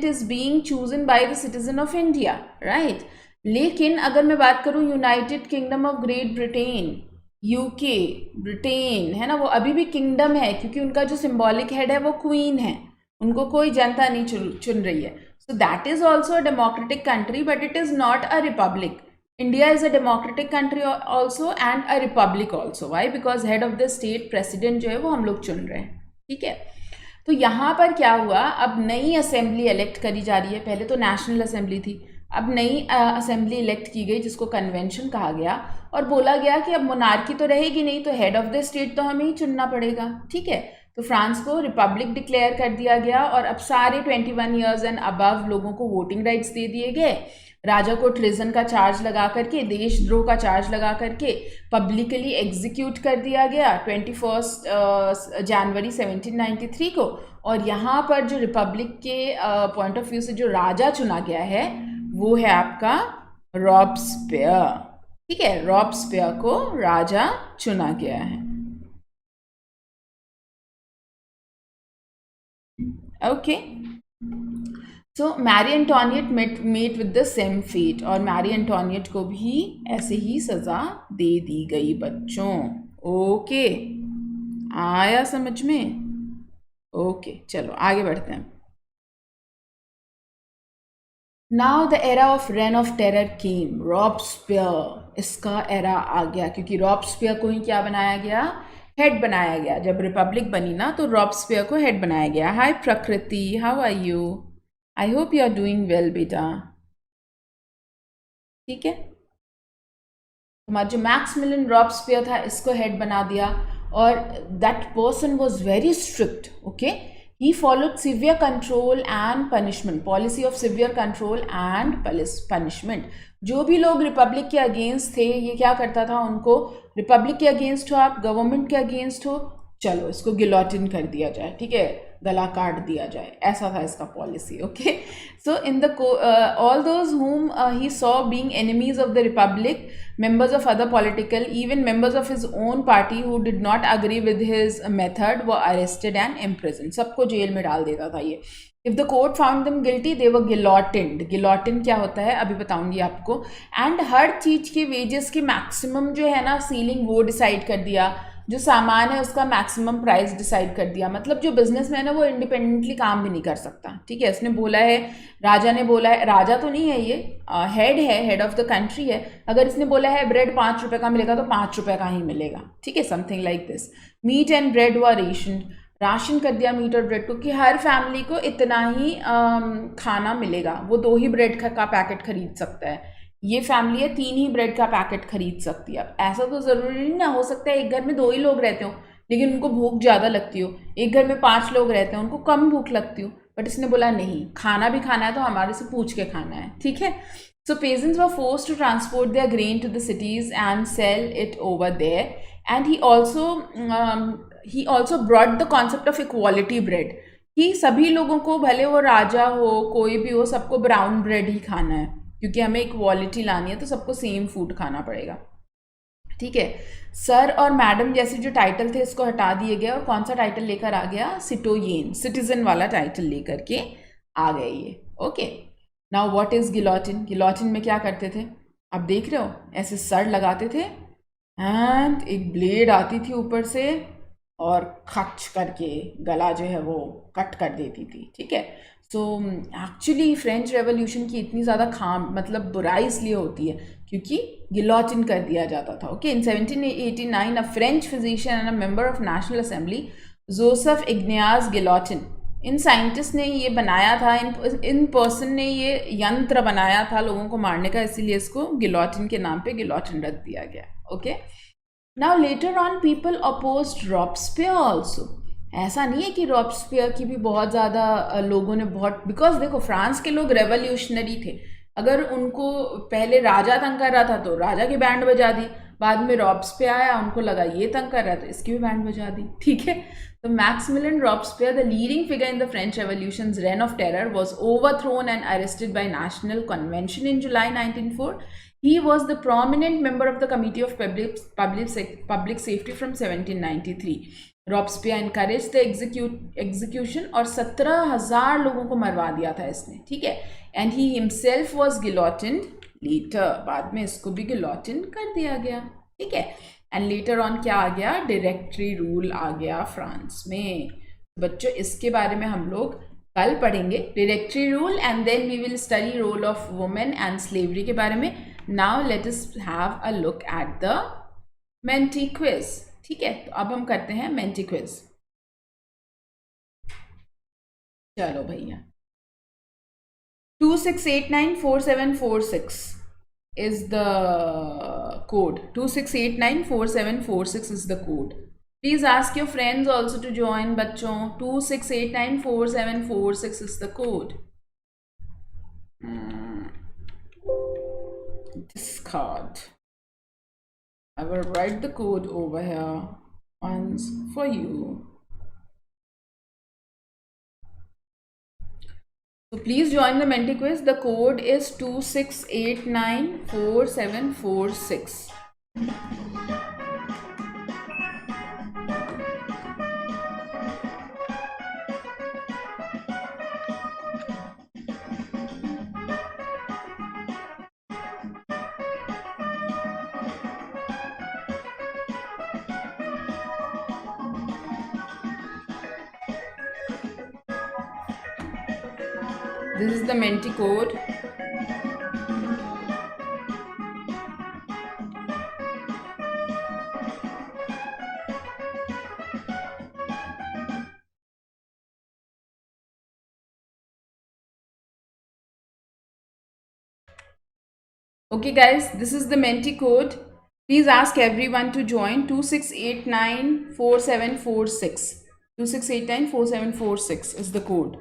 is being chosen by the citizen of India, right. लेकिन अगर मैं बात करूं United kingdom of great Britain, UK, Britain है ना, वो अभी भी किंगडम है क्योंकि उनका जो सिंबॉलिक हेड है वो क्वीन है, उनको कोई जनता नहीं चुन रही है। So that is also a democratic country but it is not a republic. India is a democratic country also and a republic also. Why? Because head of the state president जो है वो हम लोग चुन रहे हैं, ठीक है। तो यहाँ पर क्या हुआ, अब नई असेंबली इलेक्ट करी जा रही है, पहले तो नेशनल असेंबली थी, अब नई असेंबली इलेक्ट की गई जिसको कन्वेंशन कहा गया, और बोला गया कि अब मोनार्की तो रहेगी नहीं, तो हेड ऑफ द स्टेट तो हमें ही चुनना पड़ेगा, ठीक है। तो फ्रांस को रिपब्लिक डिक्लेयर कर दिया गया और अब सारे 21 ईयर्स एंड अबव लोगों को वोटिंग राइट्स दे दिए गए। राजा को ट्रिजन का चार्ज लगा करके, देशद्रोह का चार्ज लगा करके पब्लिकली एग्जीक्यूट कर दिया गया 21 जनवरी 1793 को। और यहाँ पर जो रिपब्लिक के पॉइंट ऑफ व्यू से जो राजा चुना गया है वो है आपका रॉब्सपियर, ठीक है, रॉब्सपियर को राजा चुना गया है, okay. So Marie Antoinette met with the same fate, और मैरी एंटोनियट को भी ऐसे ही सज़ा दे दी गई बच्चों, ओके, आया समझ में, ओके। चलो आगे बढ़ते हैं। Now the era of rain of terror came, Robespierre, इसका एरा आ गया क्योंकि रॉब्सपियर को ही क्या बनाया गया, हेड बनाया गया। जब रिपब्लिक बनी ना तो रॉब्सपियर को हेड बनाया गया। Hi Prakriti, how are you, I hope you are doing well बेटा, ठीक है। हमारा जो मैक्सिमिलियन रॉब्सपियर था इसको हेड बना दिया, और that person was very strict, okay. He followed severe control and punishment, policy of severe control and punishment. जो भी लोग रिपब्लिक के अगेंस्ट थे ये क्या करता था, उनको रिपब्लिक के अगेंस्ट हो आप, गवर्नमेंट के अगेंस्ट हो, चलो इसको गिलोटिन कर दिया जाए, ठीक है, गला काट दिया जाए, ऐसा था इसका policy, okay. So in the all those whom he saw being enemies of the republic, members of other political, even members of his own party who did not agree with his method were arrested and imprisoned, सबको jail में डाल देता था ये। If the court found them guilty they were guillotined, guillotine क्या होता है अभी बताऊंगी आपको। एंड हर चीज़ के वेजेस के मैक्सिमम जो है ना सीलिंग वो डिसाइड कर दिया, जो सामान है उसका मैक्सिमम प्राइस डिसाइड कर दिया। मतलब जो बिजनेसमैन है वो इंडिपेंडेंटली काम भी नहीं कर सकता, ठीक है। उसने बोला है, राजा ने बोला है, राजा तो नहीं है ये, हेड है, हेड ऑफ द कंट्री है, अगर इसने बोला है ब्रेड 5 रुपये का मिलेगा तो 5 रुपये का ही मिलेगा, ठीक है, something like this. Meat and bread व राशन कर दिया मीट और ब्रेड को कि हर फैमिली को इतना ही खाना मिलेगा, वो 2 ही ब्रेड का पैकेट खरीद सकता है, ये फैमिली है 3 ही ब्रेड का पैकेट खरीद सकती है। अब ऐसा तो ज़रूरी नहीं ना, हो सकता है एक घर में 2 ही लोग रहते हो लेकिन उनको भूख ज़्यादा लगती हो, एक घर में 5 लोग रहते हैं उनको कम भूख लगती हो, बट इसने बोला नहीं, खाना भी खाना है तो हमारे से पूछ के खाना है, ठीक है। सो peasants were forced to transport their grain to the cities and sell it over there, and he also brought the concept of equality bread, कि सभी लोगों को, भले वो राजा हो कोई भी हो, सबको ब्राउन ब्रेड ही खाना है क्योंकि हमें इक्वालिटी लानी है, तो सबको सेम फूड खाना पड़ेगा, ठीक है। सर और मैडम जैसे जो टाइटल थे इसको हटा दिए गए, और कौन सा टाइटल लेकर आ गया, सिटोयेन, सिटीजन वाला टाइटल लेकर के आ गए ये, okay. Now what is guillotine, guillotine में क्या करते थे, आप देख रहे हो, ऐसे सर लगाते थे एंड एक ब्लेड आती थी ऊपर से और खच करके गला जो है वो कट कर देती थी, ठीक है। सो एक्चुअली फ्रेंच रेवोल्यूशन की इतनी ज़्यादा मतलब बुराई इसलिए होती है क्योंकि गिलोटिन कर दिया जाता था, okay. In 1789 a French physician and a member of national assembly Joseph Ignace Guillotin, इन साइंटिस्ट ने ये बनाया था, इन पर्सन ने ये यंत्र बनाया था लोगों को मारने का, इसीलिए इसको गिलोटिन के नाम पे गिलोटिन रख दिया गया, okay. Now later on people opposed Robespierre also, ऐसा नहीं है कि रॉब्सपियर की भी बहुत ज़्यादा लोगों ने बहुत, बिकॉज देखो फ्रांस के लोग रेवोल्यूशनरी थे। अगर उनको पहले राजा तंग कर रहा था तो राजा की बैंड बजा दी, बाद में रॉब्सपियर आया, उनको लगा ये तंग कर रहा है तो इसकी भी बैंड बजा दी, ठीक है। तो Maximilian Robespierre, the leading figure in the French revolutions reign of terror, was overthrown and arrested by National Convention in July 1904. He was the prominent member of the Committee of Public Safety from 1793. Robespierre encourage the execution, और 17,000 लोगों को मरवा दिया था इसने, ठीक है। And he himself was guillotine later, बाद में इसको भी गिलोटिन कर दिया गया, ठीक है। एंड लेटर ऑन क्या आ गया, डायरेक्टरी रूल आ गया फ्रांस में। बच्चों इसके बारे में हम लोग कल पढ़ेंगे, directory rule, and then we will study role of women and slavery के बारे में। Now let us have a look at the Menti quiz, ठीक है। तो अब हम करते हैं मेंटी क्विज। चलो भैया, 26894746 is the code. 26894746 is the code. Please ask your friends also to join बच्चों। 26894746 is the code. This card, I will write the code over here once for you. So please join the Menti quiz. The code is 26894746. This is the Menti code. Okay guys, this is the Menti code. Please ask everyone to join 26894746. 26894746 is the code.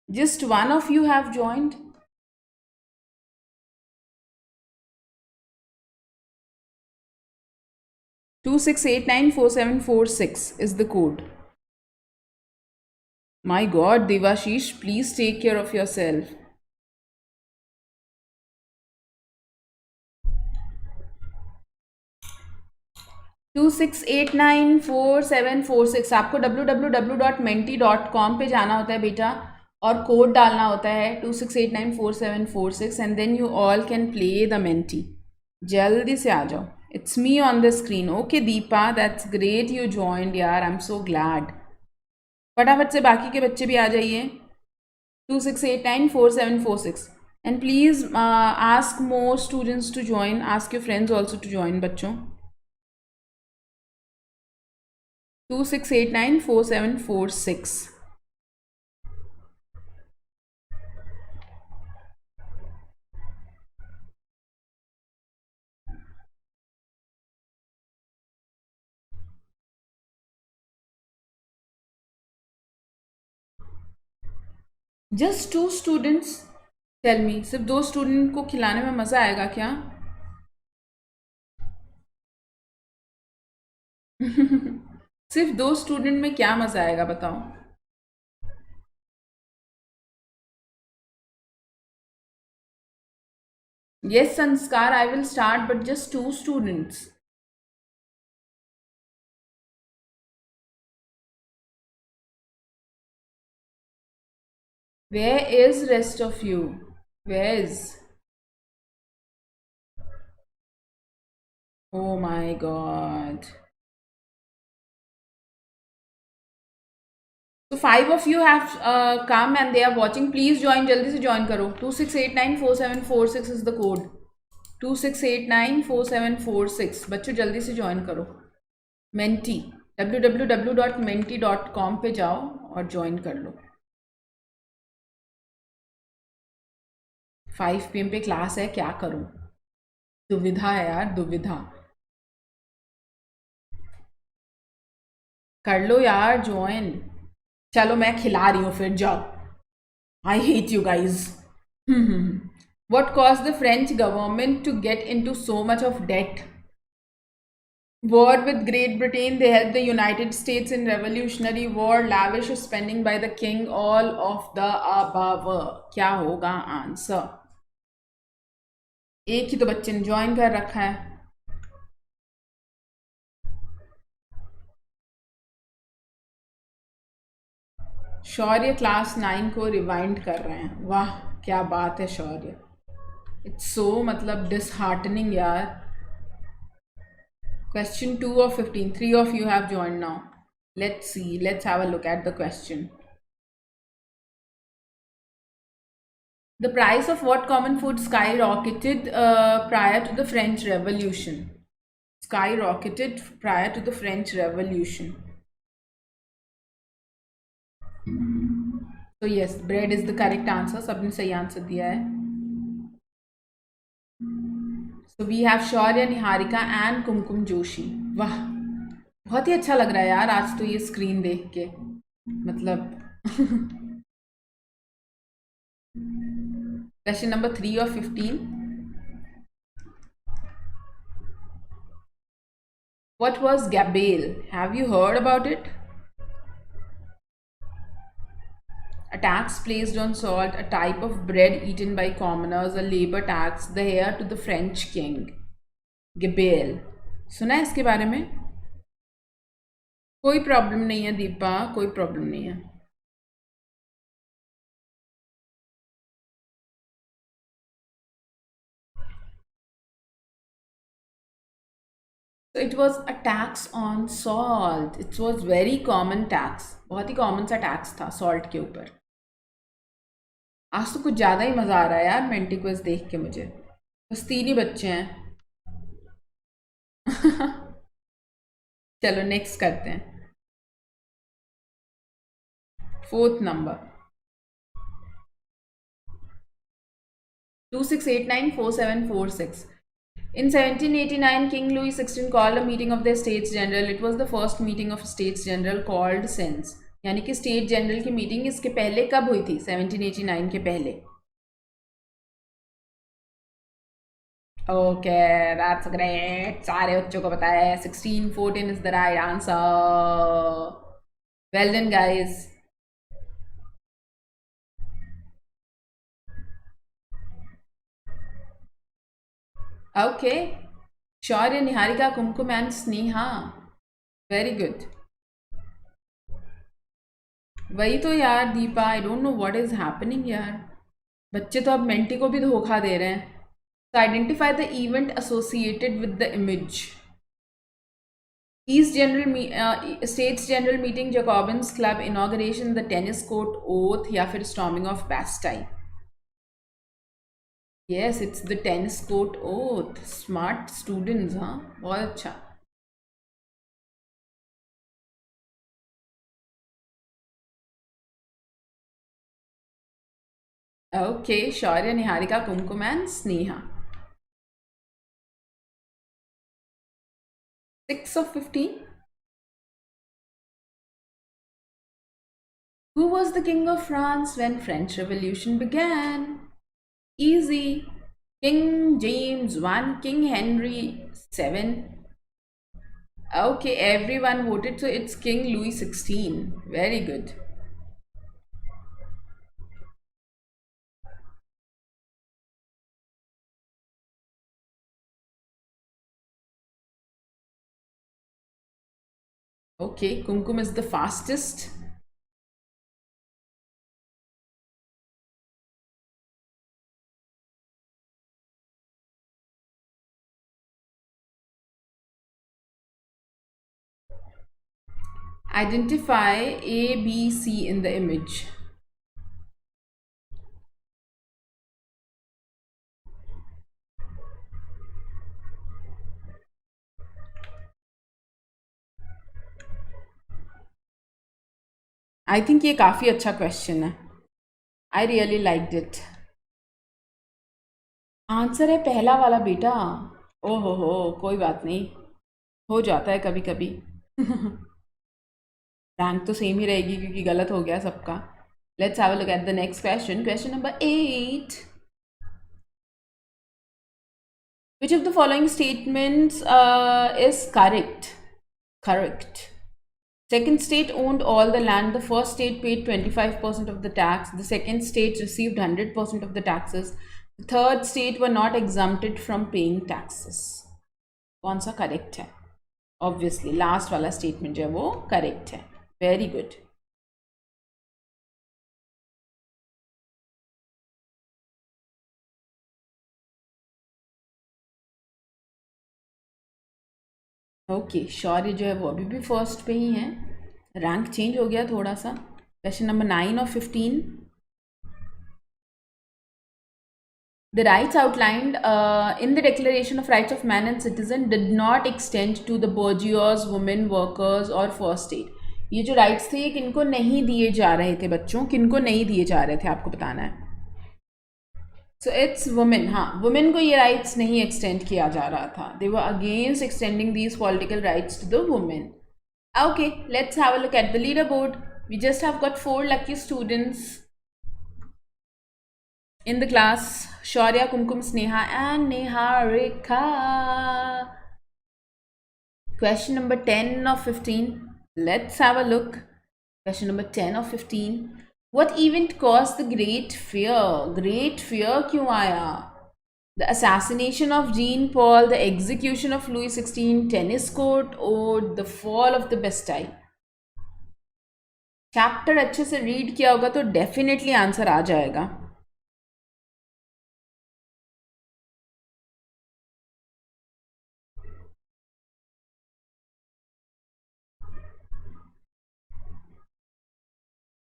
Just one of you have joined. Two 26894746 is the code. My God, Devashish, please take care of yourself. To 26894746। आपको www.menti.com पे जाना होता है बेटा, और code डालना होता है 26894746, and then you all can play the Menti. जल्दी से आ जाओ। It's me on the screen. Okay Deepa, that's great, you joined यार, आई एम सो ग्लैड। फटाफट से बाकी के बच्चे भी आ जाइए। 26894746, and please ask more students to join, ask your friends also to join बच्चों। 26894746। जस्ट 2 स्टूडेंट्स, टेल मी, सिर्फ 2 स्टूडेंट को खिलाने में मज़ा आएगा क्या? सिर्फ 2 स्टूडेंट में क्या मज़ा आएगा बताओ? Yes, Sanskar, I will start, but just 2 students. Where is rest of you? Where is? Oh my God. So 5 of you have come and they are watching. Please join, जल्दी से join करो। 26894746 is the code. 26894746। बच्चों जल्दी से join करो। Menti, www.menti.com पे जाओ और join कर लो। 5 PM पे क्लास है, क्या करूँ? दुविधा है यार, दुविधा। कर लो यार ज्वाइन। चलो मैं खिला रही हूँ फिर, जाओ। I hate you guys. What caused the French government to get into so much of debt? War with Great Britain, they helped the United States in Revolutionary War, lavish spending by the king, all of the above. क्या होगा answer? एक ही तो बच्चे ने join कर रखा है। शौर्य class 9 को रिवाइंड कर रहे हैं, वाह क्या बात है शौर्य। इट्स सो मतलब डिसहार्टनिंग यार। Question 2 of 15. 3 of you have joined now. Let's see. Let's have a look at the question. The price of what common food skyrocketed prior to the French Revolution? Skyrocketed prior to the French Revolution. So yes, bread is the correct answer. सबने सही answer दिया है। So we have Shaurya, Niharika and Kumkum Joshi. वाह, बहुत ही अच्छा लग रहा है यार आज तो ये स्क्रीन देख के, मतलब। Question number 3 of 15. What was gabelle? Have you heard about it? A tax placed on salt, a type of bread eaten by commoners, a labor tax, the heir to the French king. Gabelle. सुना है इसके बारे में? कोई problem नहीं है दीपा, कोई problem नहीं है। So it was a tax on salt. It was very common tax. बहुत ही कॉमन सा टैक्स था सॉल्ट के ऊपर। आज तो कुछ ज़्यादा ही मज़ा आ रहा है यार मेंटी क्विज देख के मुझे। बस 3 ही बच्चे हैं। चलो नेक्स्ट करते हैं। 4th number 26894746. In 1789, King Louis XVI called a meeting of the States General. It was the first meeting of States General called since. यानी कि स्टेट जनरल की मीटिंग इसके पहले कब हुई थी? 1789 के पहले। Okay, that's great. सारे बच्चों को पता है 1614 is the right answer. Well done guys. Okay, Shaurya, Niharika, Kumkum and Sneha, very good. वही तो यार Deepa, I don't know what is happening यार। बच्चे तो अब मेंटी को भी धोखा दे रहे हैं। So identify the event associated with the image. States General Meeting, Jacobins Club, inauguration, the tennis court, oath या फिर storming of Bastille. Yes, it's the tennis court oath. Smart students, हाँ, बहुत अच्छा। Okay, Shaurya, Niharika, Kumkum and Sneha. 6 of 15. Who was the king of France when French Revolution began? Easy. King James I, King Henry VII. Okay, everyone voted, so it's King Louis XVI. Very good. Okay, Kumkum is the fastest. Identify A, B, C in the image. I think ये काफ़ी अच्छा question है। I really liked it. Answer है पहला वाला बेटा, हो, कोई बात नहीं, हो जाता है कभी कभी। रैंक तो सेम ही रहेगी क्योंकि गलत हो गया सबका। Let's have a look at the next question, question number 8। Which of the following statements is correct? Correct. Second state owned all the land. The first state paid 25% of the tax. The second state received 100% of the taxes. The third state were not exempted from paying taxes. कौन सा correct है? Obviously last वाला statement जो है वो correct है। Very good. Okay, शौर्य जो है वो अभी भी फर्स्ट पे ही है। रैंक चेंज हो गया थोड़ा सा। क्वेश्चन नंबर 9 और 15। The rights outlined in the Declaration of Rights of Man and Citizen did not extend to the bourgeois, women, workers और first aid. ये जो राइट्स थे ये किनको नहीं दिए जा रहे थे बच्चों, किनको नहीं दिए जा रहे थे आपको बताना है। So it's women. हाँ, वुमेन को ये राइट्स नहीं एक्सटेंड किया जा रहा था। They were against extending these political rights to the women. Okay, let's have a look at the leader board. We just have got 4 lucky students in the class: Shaurya, Kumkum, Sneha and Niharika. Question number 10 of 15. Let's have a look. Question number 10 of 15. What event caused the Great Fear? Great Fear क्यों आया? The assassination of Jean Paul, the execution of Louis XVI, tennis court, or the fall of the Bastille? Chapter अच्छे से read किया होगा तो definitely answer आ जाएगा।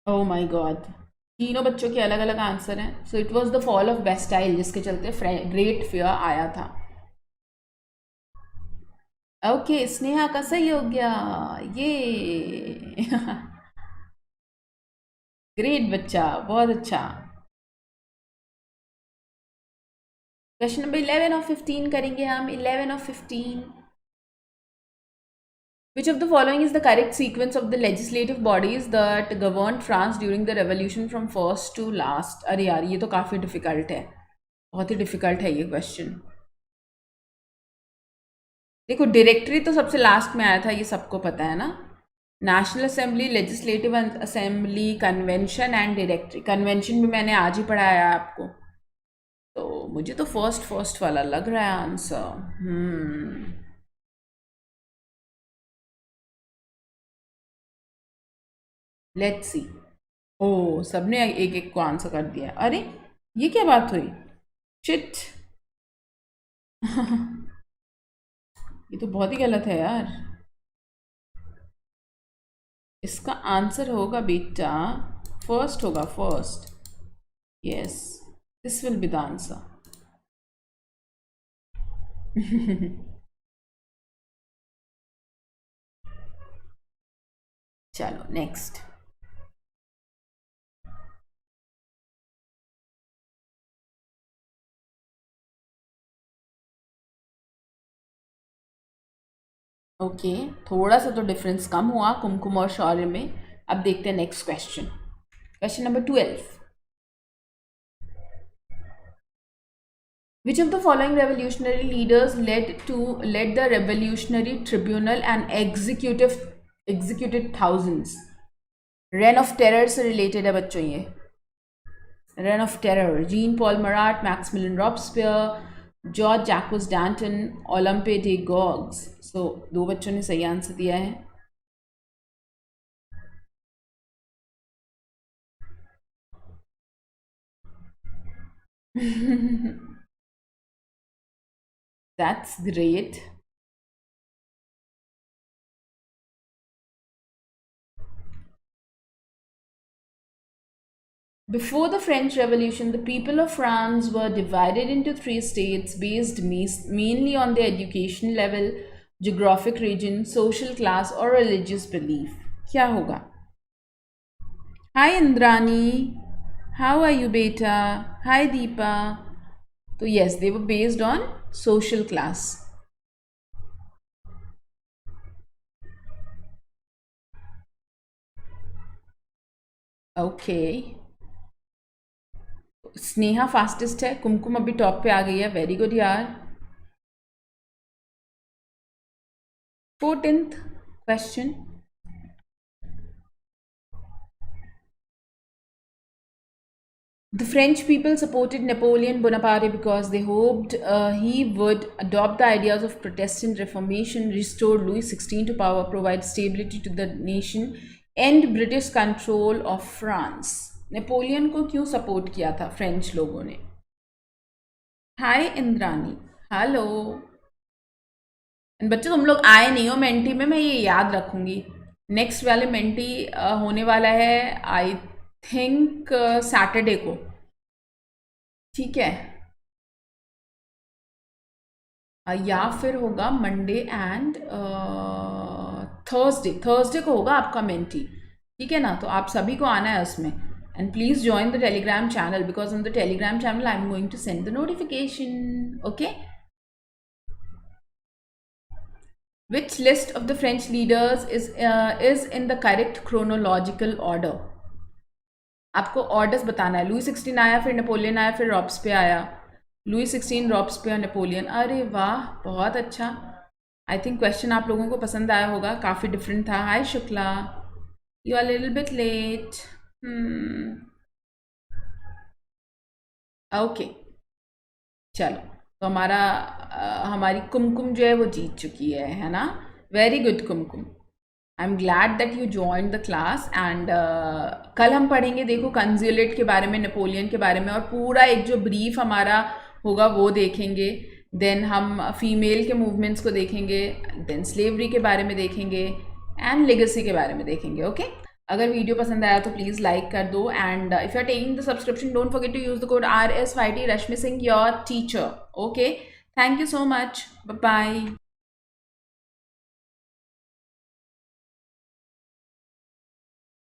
Oh my God, तीनों बच्चों के अलग अलग आंसर हैं। So it was the fall of Bastille जिसके चलते ग्रेट फियर आया था। ओके, स्नेहा का सही हो गया ये। ग्रेट बच्चा, बहुत अच्छा। क्वेश्चन नंबर 11 ऑफ 15 करेंगे हम। 11 of 15। Which of the following is the correct sequence of the legislative bodies that governed France during the revolution from first to last? अरे यार ये तो काफ़ी डिफ़िकल्ट है, बहुत ही डिफ़िकल्ट है ये क्वेश्चन। देखो, डायरेक्टरी तो सबसे लास्ट में आया था, ये सबको पता है ना। National assembly, legislative assembly, convention and directory. Convention भी मैंने आज ही पढ़ाया है आपको, तो मुझे तो फर्स्ट वाला लग रहा है आंसर। Let's see. ओ, सबने एक एक को आंसर कर दिया। अरे ये क्या बात हुई? शिट। ये तो बहुत ही गलत है यार। इसका आंसर होगा बेटा फर्स्ट होगा, first. Yes, this will be the answer. चलो नेक्स्ट। ओके, थोड़ा सा तो डिफरेंस कम हुआ कुमकुम और शौर्य में। अब देखते हैं next question. Question number 12। Which of the following revolutionary leaders led the revolutionary tribunal and executed thousands? Reign of terror से रिलेटेड है बच्चों ये। Reign of terror: Jean Paul Marat, Maximilien Robespierre, Georges Jacques Danton, Olympe de Gouges. So 2 बच्चों ने सही answer दिया है। That's great. Before the French Revolution, the people of France were divided into 3 states based mainly on their education level, geographic region, social class or religious belief. क्या होगा? Hi Indrani, how are you beta? Hi Deepa. So yes, they were based on social class. Okay, Sneha fastest है, कुमकुम अभी top पे आ गई है, very good यार। 14th question, the French people supported Napoleon Bonaparte because they hoped he would adopt the ideas of Protestant Reformation, restore Louis XVI to power, provide stability to the nation, end British control of France. Napoleon को क्यों support किया था French लोगों ने? हाय Indrani, hello. बच्चों तुम लोग आए नहीं हो मेंटी में, मैं ये याद रखूंगी। नेक्स्ट वाले मेंटी होने वाला है आई थिंक सैटरडे को, ठीक है, या फिर होगा मंडे एंड थर्सडे को होगा आपका मेंटी, ठीक है ना? तो आप सभी को आना है उसमें, and please join the Telegram channel because on the Telegram channel I am going to send the notification, okay? Which list of the French leaders is in the correct chronological order? आपको orders बताना है। Louis 16 आया, फिर Napoleon आया, फिर Robespierre आया। Louis 16, Robespierre, Napoleon. अरे वाह, बहुत अच्छा। आई थिंक क्वेश्चन आप लोगों को पसंद आया होगा, काफ़ी डिफरेंट था। Hi Shukla, you are little bit late. Okay, चलो, तो हमारी कुमकुम जो है वो जीत चुकी है ना? Very good Kumkum, I am glad that you join the class. And कल हम पढ़ेंगे, देखो, कंज्यूलेट के बारे में, नेपोलियन के बारे में, और पूरा एक जो ब्रीफ हमारा होगा वो देखेंगे। देन हम फीमेल के मूवमेंट्स को देखेंगे, देन स्लेवरी के बारे में देखेंगे, एंड लेगेसी के बारे में देखेंगे, ओके? अगर वीडियो पसंद आया तो प्लीज़ लाइक कर दो, and if you are taking the subscription don't forget to use the code RS5T, Rashmi Singh your teacher, okay? Thank you so much, bye bye.